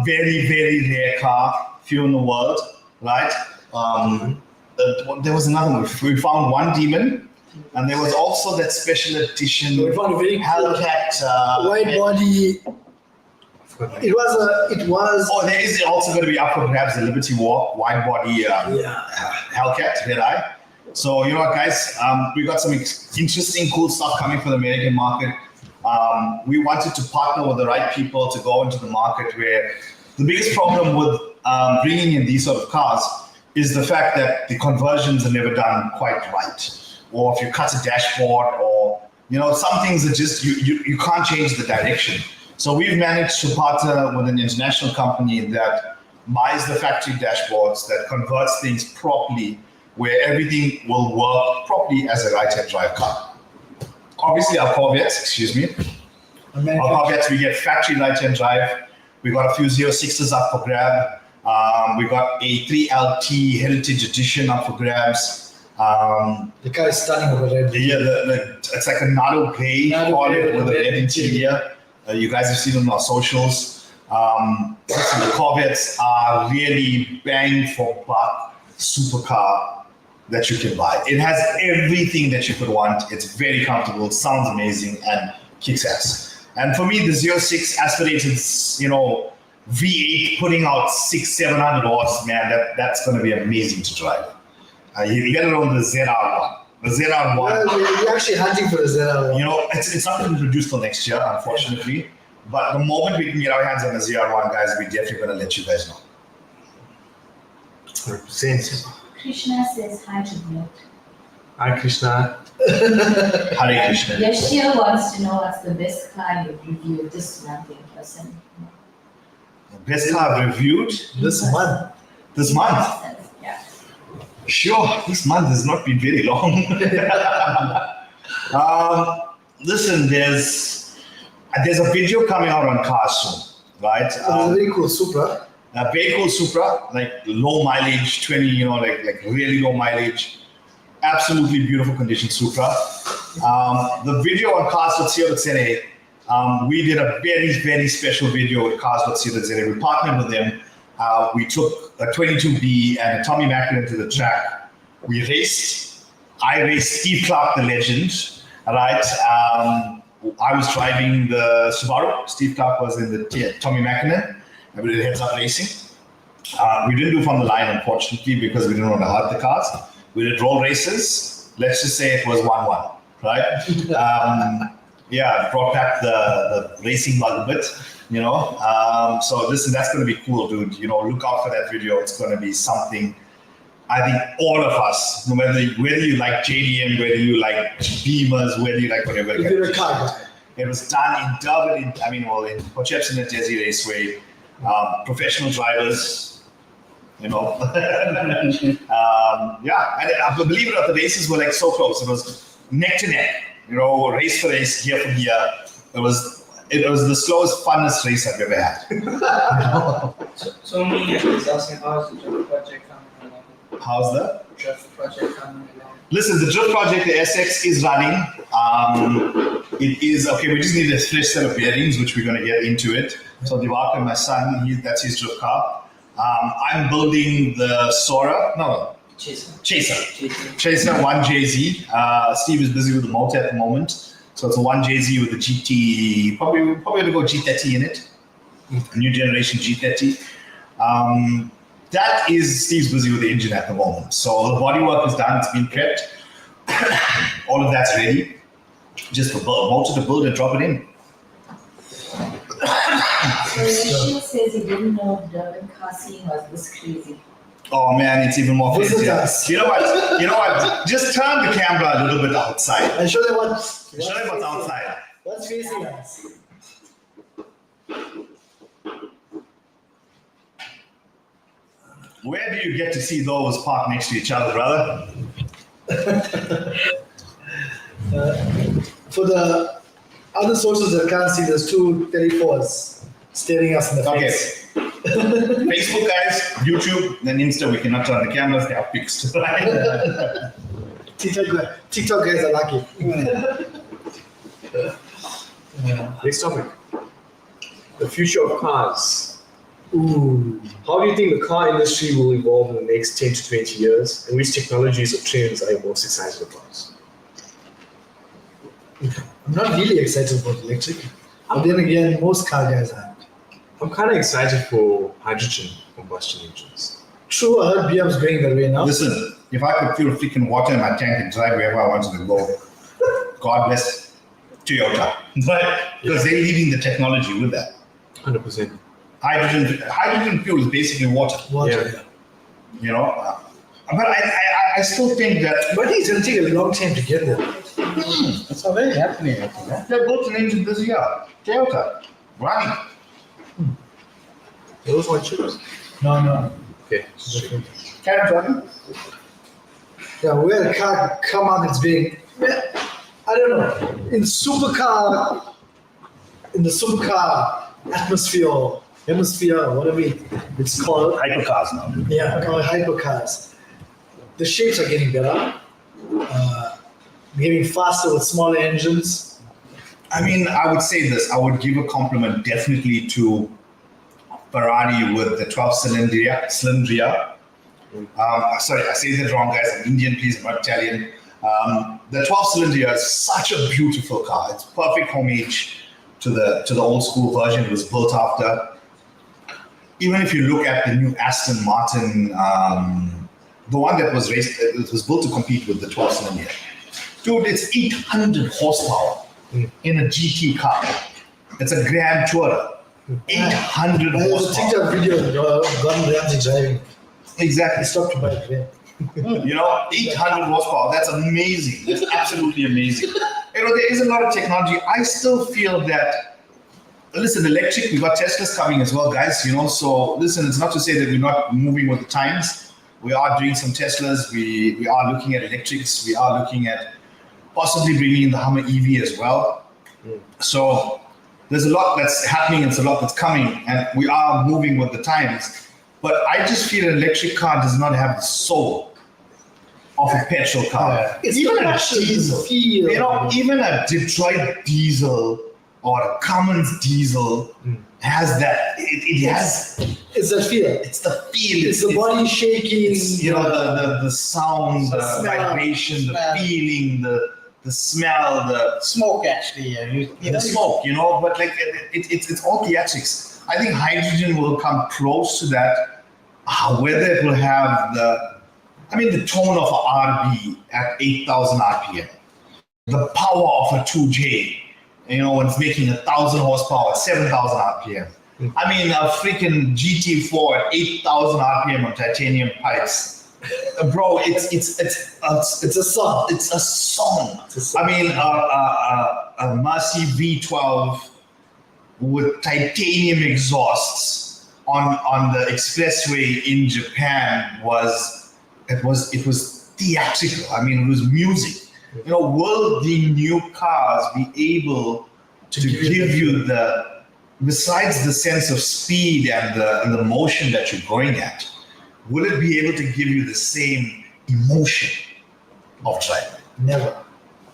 Very, very rare car, few in the world, right? There was another one. We found one Demon, and there was also that special edition We found a very cool Hellcat. wide body. It was. Oh, there is also going to be up for grabs the Liberty Walk wide body Hellcat, red eye. So, you know what, guys? We got some interesting, cool stuff coming for the American market. We wanted to partner with the right people to go into the market where the biggest problem with bringing in these sort of cars is the fact that the conversions are never done quite right. Or if you cut a dashboard or, some things are just, you can't change the direction. So we've managed to partner with an international company that buys the factory dashboards, that converts things properly, where everything will work properly as a right-hand drive car. Obviously, our Corvettes, our Corvettes, we get factory right-hand drive. We got a few 06s up for grab. We got a 3LT Heritage Edition up for grabs. The car is stunning over red. Yeah, it's like a narrow gray colored with a red interior. You guys have seen it on our socials. Listen, the Corvettes are really bang for buck supercar that you can buy. It has everything that you could want. It's very comfortable, sounds amazing, and kicks ass. And for me, the 06 aspirated, V8 putting out 600-700 watts, man, that's going to be amazing to drive. You get it on the ZR1. The ZR1. Well, we're actually hunting for the ZR1. It's not going to be produced till next year, unfortunately. But the moment we can get our hands on the ZR1, guys, we're definitely going to let you guys know. Sense. Krishna says hi to Brett. Hi, Krishna. Hare Krishna. Yashir wants to know what's the best car you've reviewed this month in person. Best car I've reviewed This month. this month. Yeah. Sure, this month has not been very long. Listen, there's a video coming out on cars soon, right? It's a very cool Supra. A very cool Supra, like low mileage, 20, like really low mileage. Absolutely beautiful condition Supra. The video on Cars.co.za, we did a very, very special video with Cars.co.za. We partnered with them. We took a 22B and a Tommy Macklin to the track. We raced. I raced Steve Clark, the legend, right? I was driving the Subaru. Steve Clark was in the Tommy Macklin. And we did heads-up racing. We didn't do from the line, unfortunately, because we didn't want to hurt the cars. We did roll races. Let's just say it was 1-1, right? Brought back the racing bug a bit, So listen, that's going to be cool, dude. Look out for that video. It's going to be something. I think all of us, no matter whether you like JDM, whether you like Beamers, whether you like whatever. If you're a car guy. It was done in Durban, in Potchefstroom and Desi Raceway. Professional drivers, you know. Yeah, and I believe it or not, the races were like so close. It was neck to neck, you know, race for race, gear for gear. It was the slowest, funnest race I've ever had. So me is asking, how's the drift project coming along? How's the? Drift project coming along. Listen, the drift project, the SX is running. It is okay. We just need a fresh set of bearings, which we're going to get into it. So Divakar, my son, that's his drift car. I'm building the Sora. No, Chaser 1JZ. Steve is busy with the motor at the moment, so it's a 1JZ with the GT. Probably going to go G30 in it. New generation G30. That is Steve's busy with the engine at the moment. So the bodywork is done. It's been prepped. All of that's ready. Just for motor to build and drop it in. So Rachel says he didn't know Durban car scene was this crazy. Oh man, it's even more Visit crazy. us. You know what? Just turn the camera a little bit outside. And show them what's Show them what's outside. What's facing us? Where do you get to see those parked next to each other, brother? For the other sources that can't see, there's two 34s staring us in the Okay. face. Facebook guys, YouTube, then Insta, we cannot turn the cameras, they are fixed. TikTok guys are lucky. Next topic. The future of cars. Ooh. How do you think the car industry will evolve in the next 10 to 20 years? And which technologies or trends are you most excited about? I'm not really excited about electric. But then again, most car guys are. I'm kind of excited for hydrogen combustion engines. True, I heard BM's going that way now. Listen, if I could fill freaking water in my tank and drive wherever I wanted to go, God bless Toyota. But because they're leading the technology with that. 100%. Hydrogen fuel is basically water, Water. you know. But I still think that But it's going to take a long time to get there. It's already happening, I think. Huh? they built an engine this year, Toyota, running. Those one chips? No. Okay. Carry driving. Yeah, where the car market's being, I don't know. In the supercar hemisphere, whatever it's called. Hypercars now. Yeah, called hypercars. The shapes are getting better. Getting faster with smaller engines. I mean, I would say this. I would give a compliment definitely to Ferrari with the 12-cylinder. Sorry, I say that wrong, guys. I'm Indian, please. I'm not Italian. The 12-cylinder is such a beautiful car. It's perfect homage to the old school version it was built after. Even if you look at the new Aston Martin, the one that was raced, it was built to compete with the 12-cylinder. Dude, it's 800 horsepower in a GT car. It's a Grand Tourer. 800 There's a horsepower. TikTok video of Gordon Ramsay driving. He Exactly. stopped to buy a drink. You know, 800 horsepower. That's amazing. That's absolutely amazing. You know, there is a lot of technology. I still feel that, listen, electric, we got Teslas coming as well, guys, you know. So, listen, it's not to say that we're not moving with the times. We are doing some Teslas. We are looking at electrics. We are looking at possibly bringing in the Hummer EV as well. So, there's a lot that's happening. It's a lot that's coming. And we are moving with the times. But I just feel an electric car does not have the soul of a petrol car. It's Even not a actually diesel. feel. You know, even a Detroit diesel or a Cummins diesel has that. It has. It's the feel. It's the feel. It's the body shaking. It's, you know, the sound, the smell. vibration, the Smell. feeling, the smell, the Smoke, actually. Yeah. the smoke. You know, but like it's all theatrics. I think hydrogen will come close to that. Whether it will have the tone of a RB at 8,000 RPM, the power of a 2J, you know, when it's making 1,000 horsepower at 7,000 RPM. I mean, a freaking GT4 at 8,000 RPM on titanium pipes. Bro, it's a song. It's a song. I mean, a Mercy V12 with titanium exhausts on the expressway in Japan was theatrical. I mean, it was music. You know, will the new cars be able to give you the, besides the sense of speed and the motion that you're going at, will it be able to give you the same emotion of driving? Never.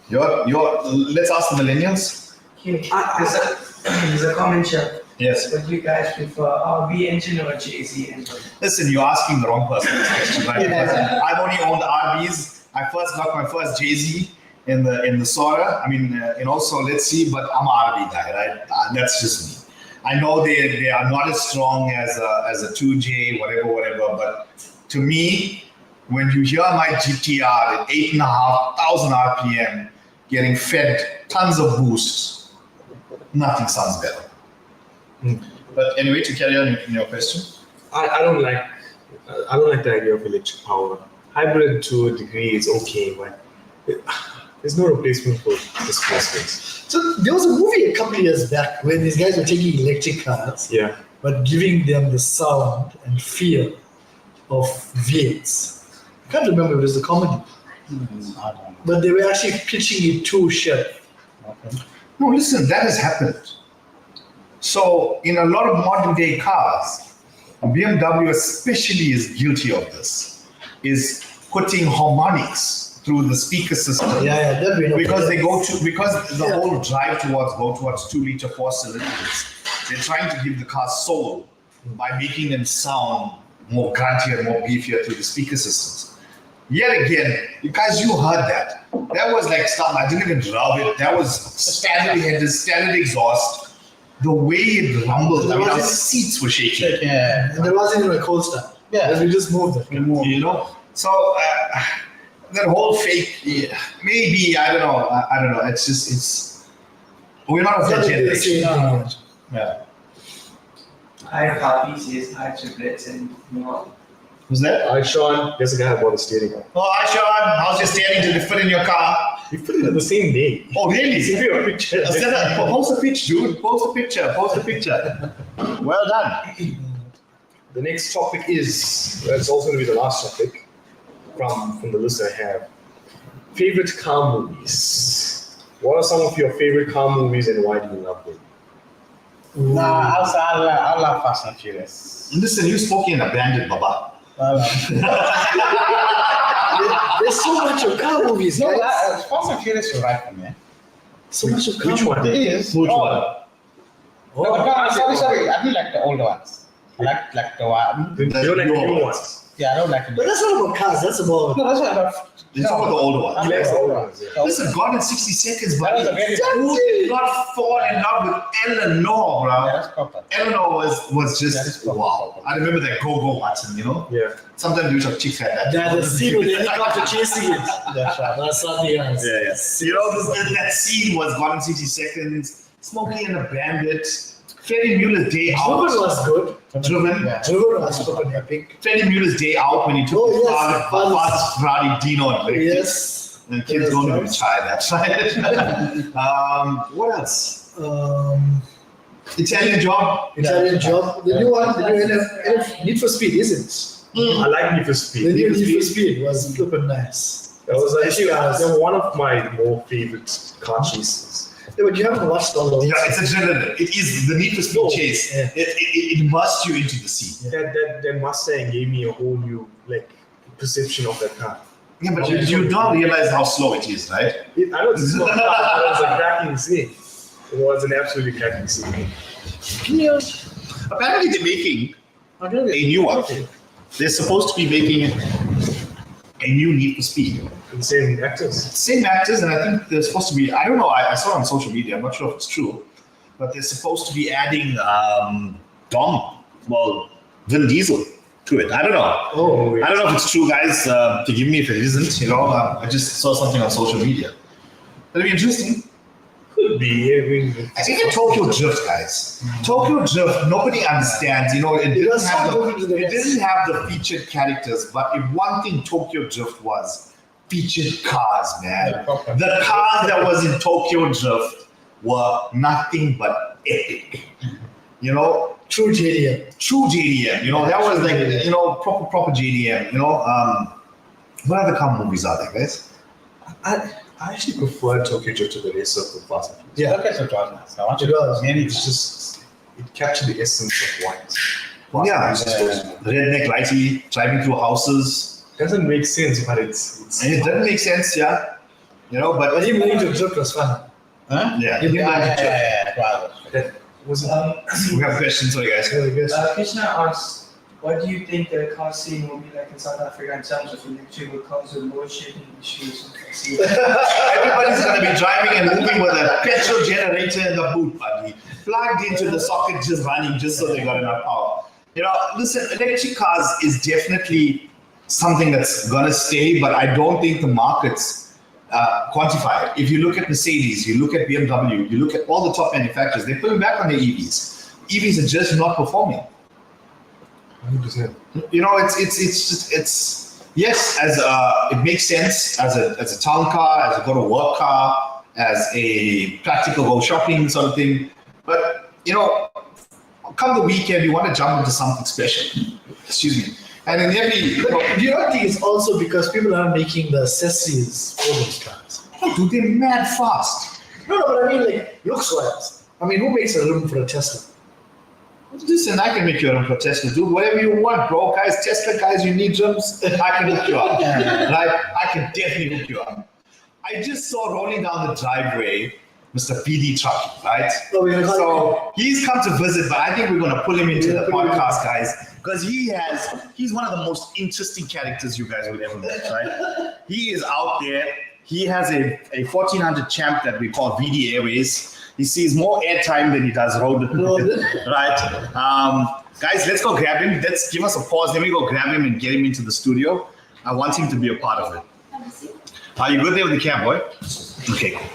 Let's ask the millennials. There's a comment here. Yes. Would you guys prefer RB engine or JZ engine? Listen, you're asking the wrong person this question, right? I've only owned RBs. I first got my first JZ in the Sora. I mean, so let's see, but I'm an RB guy, right? That's just me. I know they are not as strong as a 2J, whatever, but to me, when you hear my GTR at 8,500 RPM getting fed tons of boosts, nothing sounds better. But anyway, to carry on in your question. I don't like the idea of electric power. Hybrid to a degree is okay, but there's no replacement for displacements. So there was a movie a couple of years back where these guys were taking electric cars, Yeah. but giving them the sound and feel of V8s. I can't remember if it was a comedy, I don't know. but they were actually pitching it to Chef. Okay. No, listen, that has happened. So in a lot of modern day cars, BMW especially is guilty of this, is putting harmonics through the speaker system. Yeah, that we know. Because the whole drive towards 2-liter 4 cylinders, they're trying to give the car soul by making them sound more gruntier, more beefier through the speaker systems. Yet again, you heard that. That was like stuff, I didn't even drive it. That was standard headers, standard exhaust. The way it rumbled, I mean, our seats were shaking. Yeah. And there wasn't even a cold start. Yeah. We just moved it. You know? So that whole fake, maybe, I don't know. We're not of that generation. Yeah. I have RB says I triplets and more. Who's that? Alright, Sean, there's a guy who bought a steering wheel. Oh, hi Sean. How's your steering? Did it fit in your car? We put it in the same day. Oh, really? Send me a picture. Post a picture, dude. Post a picture. Well done. The next topic is, it's also going to be the last topic from the list I have. Favorite car movies. What are some of your favorite car movies and why do you love them? No, I love Fast and Furious. Listen, you spoke in a bandit, Baba. There's so much of car movies, No, guys. Fast and Furious is right for me. So much of car Which one? It is. Which one? No, sorry. I don't like the older ones. I like the one. You don't like the Your new ones. ones. Yeah, I don't like the But that's not about cars, that's about. No, that's what I love. It's all the older ones. I like the older ones. Yeah. Listen, Gone in 60 Seconds, That was buddy. a very Who did not fall in love with Eleanor, bro? Yeah, that's proper. Eleanor was That is just proper. wow. I remember that go button, you know? Yeah. Sometimes we talk chicks had that. Yeah, the scene with the helicopter chasing it. That's right. That's something else. Yeah. You know, that scene was Gone in 60 Seconds, Smokey and the Bandit, Freddie Muller's Day Out. Driven was good. Driven. Yeah. Driven was fucking epic. Freddie Muller's Day Out when he took Oh, his yes. father's Ferrari Dino and licked it. Yes. And kids don't even try that, right? What else? Italian Job. Italian Job. The new one, the new Need for Speed, isn't I like Need for it? Speed. The new Need for Speed was flipping nice. That was actually Yes. they're one of my more favorite car chases. Yeah, but you haven't watched all those. Yeah, it's adrenaline. It is the Need for Speed No. chase. Yeah. It immersed you into the scene. That Mustang gave me a whole new perception of that car. Yeah, but you don't realize how slow it is, right? I know it's a small car, but it was a cracking scene. It was an absolutely cracking scene. Apparently they're making a new one. They're supposed to be making a new Need for Speed. The same actors. Same actors, and I think they're supposed to be, I don't know, I saw it on social media, I'm not sure if it's true, but they're supposed to be adding Vin Diesel to it. I don't know. Oh, I don't know if it's true, guys. Forgive me if it isn't. You know, I just saw something on social media. It'll be interesting. Could be. I mean, I think in Tokyo Drift, guys. Tokyo Drift, nobody understands. You know, it was so didn't have the featured characters. But if one thing Tokyo Drift was, featured cars, man. Yeah, proper. The cars that was in Tokyo Drift were nothing but epic. You know, True JDM. True JDM. You know, that was like, you know, proper JDM. You know, what other car movies are there, guys? I actually prefer Tokyo Drift to the rest of the Fast and Furious. Yeah. Look at the darkness. I want It you to was. many. It's just, it captured the essence of what Yeah. Fast and Furious is supposed to Redneck lighty, driving through houses. be. Doesn't make sense, but it's And it doesn't make sense, yeah. You know, But but him learning to drift was fun. Huh? yeah. Yeah. that wasn't. We have questions for you guys. Very good. Krishna asked, what do you think the car scene will be like in South Africa in terms of electrical cars with load shedding issues? Everybody's going to be driving and moving with a petrol generator in the boot, buddy. Plugged into the socket, just running, just so they got enough power. You know, listen, electric cars is definitely something that's going to stay, but I don't think the markets quantify it. If you look at Mercedes, you look at BMW, you look at all the top manufacturers, they're pulling back on their EVs. EVs are just not performing. 100%. You know, it's yes, as it makes sense as a town car, as a go to work car, as a practical go shopping sort of thing. But you know, come the weekend, you want to jump into something special. Excuse me. And in every, you know, Do you not think it's also because people are making the accessories for those cars? dude, they're mad fast. No, but I mean like looks wise. I mean, who makes a room for a Tesla? Listen, I can make you a for Tesla, dude. Whatever you want, bro. Guys, Tesla guys, you need drums, I can hook you up. Right? I can definitely hook you up. I just saw rolling down the driveway Mr. PD Truck, right? Oh, we're gonna call So he's come to visit, but I think we're gonna pull him into the podcast, guys, because he's one of the most interesting characters you guys will ever meet, right? He is out there. He has a 1400 Champ that we call VD Airways. He sees more airtime than he does road, right? Guys, let's go grab him. Let's give us a pause. Let me go grab him and get him into the studio. I want him to be a part of it. Are you good there with the cam, boy? Okay, cool.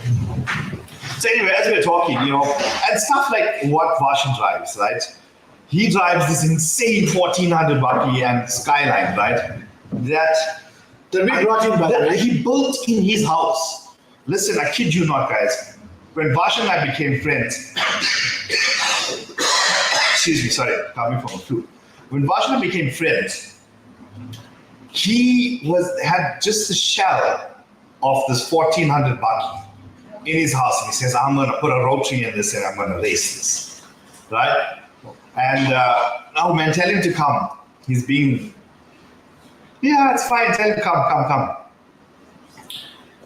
So anyway, as we were talking, you know, and stuff like what Varshan drives, right? He drives this insane 1400 Bucky and Skyline, right? That That we brought in by the that way. he built in his house. Listen, I kid you not, guys. When Varshan and I became friends, excuse me, sorry, coming from a flu. When Varshan and I became friends, he had just the shell of this 1400 Bucky in his house. And he says, I'm going to put a rotary in this and I'm going to race this. Right? And now, man, tell him to come. He's being, yeah, it's fine. Tell him, come.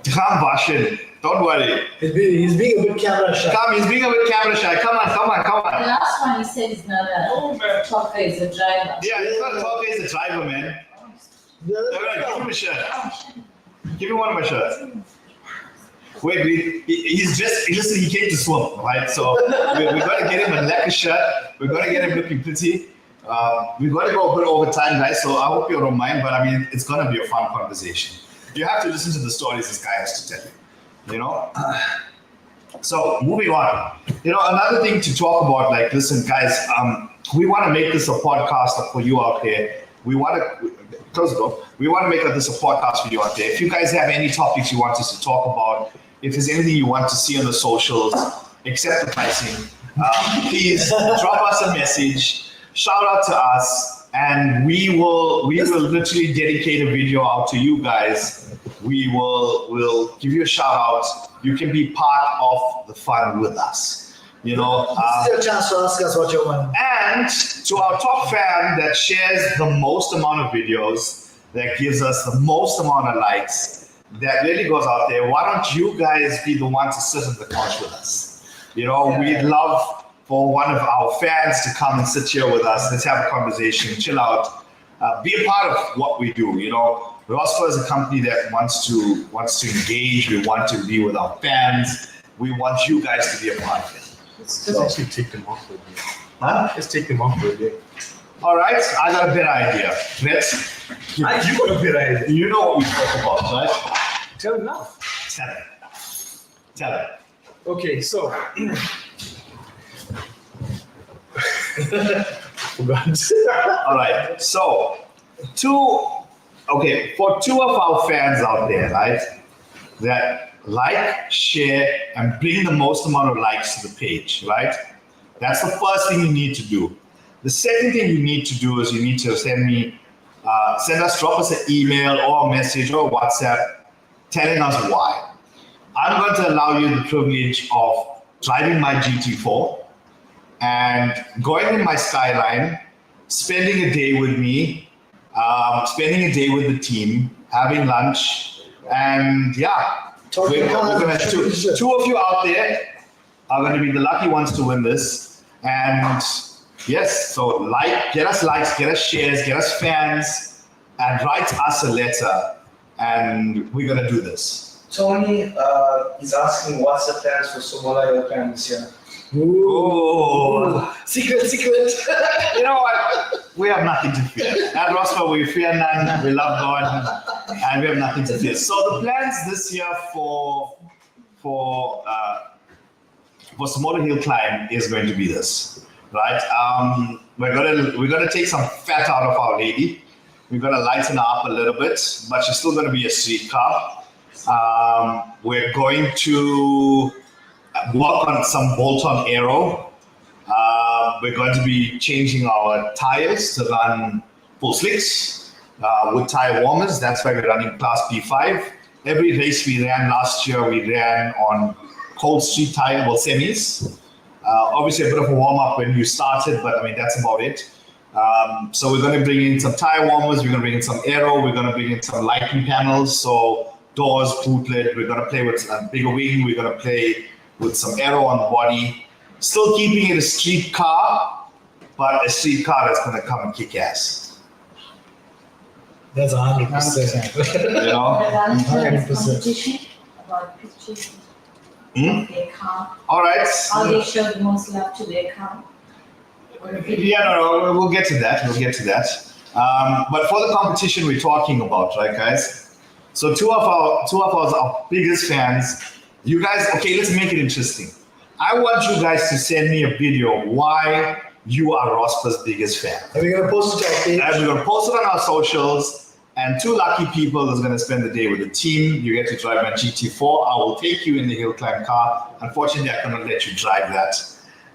Come, Varshan. Don't worry. He's being a bit camera shy. Come, he's being a bit camera shy. Come on. The last one he said he's not a talker, he's a driver. Yeah, he's not a talker, he's a driver, man. All right, give him a shirt. Give me one of my shirts. Wait, he's just, listen, he came to swim, right? So we're going to get him a lacquer shirt. We're going to get him looking pretty. We're going to go a bit over time, guys, so I hope you don't mind, but I mean, it's going to be a fun conversation. You have to listen to the stories this guy has to tell you, know? So moving on, you know, another thing to talk about, like, listen, guys, we want to make this a podcast for you out there. We want to, close the door. We want to make this a podcast for you out there. If you guys have any topics you want us to talk about, if there's anything you want to see on the socials, except the pricing, please drop us a message, shout out to us, and we will literally dedicate a video out to you guys. We'll give you a shout out. You can be part of the fun with us. You know, This is your chance to ask us what you want. and to our top fan that shares the most amount of videos, that gives us the most amount of likes, that really goes out there. Why don't you guys be the one to sit on the couch with us? You know, we'd love for one of our fans to come and sit here with us. Let's have a conversation, chill out, be a part of what we do. You know, Rospa is a company that wants to engage. We want to be with our fans. We want you guys to be a part of it. Let's actually take them off for a day. Huh? Let's take them off for a day. All right, I got a better idea. You got a better idea. You know what we talk about, right? Tell them now. Tell him. Okay, so. Forgot. All right. So, for two of our fans out there, right, that like, share, and bring the most amount of likes to the page, right? That's the first thing you need to do. The second thing you need to do is you need to drop us an email or a message or WhatsApp telling us why. I'm going to allow you the privilege of driving my GT4 and going in my Skyline, spending a day with me, spending a day with the team, having lunch, and yeah, Talking we're about gonna two of you out there are going to be the lucky ones to win this. And yes, so get us likes, get us shares, get us fans, and write us a letter, and we're going to do this. Tony is asking what's the plans for Somola Yokan this year? Oh, Secret. you know what? We have nothing to fear. At Rospa, we fear none. We love God, and we have nothing to fear. So the plans this year for Smaller Hill Climb is going to be this, right? We're gonna take some fat out of Our Lady. We're gonna lighten her up a little bit, but she's still gonna be a street car. We're going to work on some bolt-on aero. We're going to be changing our tires to run full slicks with tire warmers. That's why we're running Class P5. Every race we ran last year, we ran on cold street tire, well, semis. Obviously a bit of a warm-up when you started, but I mean, that's about it. So we're going to bring in some tire warmers, we're going to bring in some aero, we're going to bring in some lighting panels, so doors, boot lid, we're going to play with a bigger wing, we're going to play with some aero on the body, still keeping it a street car, but a street car that's going to come and kick ass. That's 100%. You know? The 100%. competition about pictures of their car. All right. How they show the most love to their car. Yeah, no, we'll get to that. But for the competition we're talking about, right, guys? So two of our biggest fans, you guys, okay, let's make it interesting. I want you guys to send me a video why you are Rospa's biggest fan. Are we gonna post it on our page? And we're gonna post it on our socials, and two lucky people is gonna spend the day with the team. You get to drive my GT4. I will take you in the hill climb car. Unfortunately, I cannot let you drive that.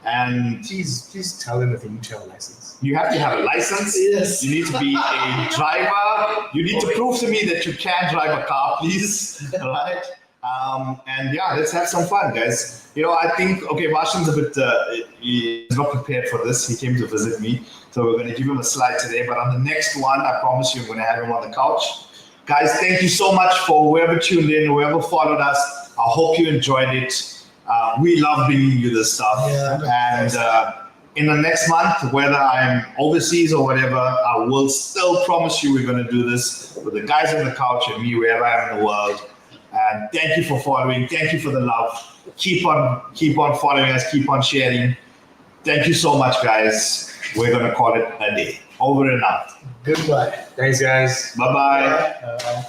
And Please tell them that they need to have a license. you have to have a license. Yes. You need to be a driver. You need to prove to me that you can drive a car, please. All right. And yeah, let's have some fun, guys. You know, I think, okay, Varshan's a bit, he's not prepared for this. He came to visit me. So we're going to give him a slide today. But on the next one, I promise you, I'm going to have him on the couch. Guys, thank you so much for whoever tuned in, whoever followed us. I hope you enjoyed it. We love bringing you this stuff. Yeah. And in the next month, whether I'm overseas or whatever, I will still promise you we're going to do this with the guys on the couch and me, wherever I am in the world. And thank you for following. Thank you for the love. Keep on following us. Keep on sharing. Thank you so much, guys. We're going to call it a day. Over and out. Goodbye. Thanks, guys. Bye-bye.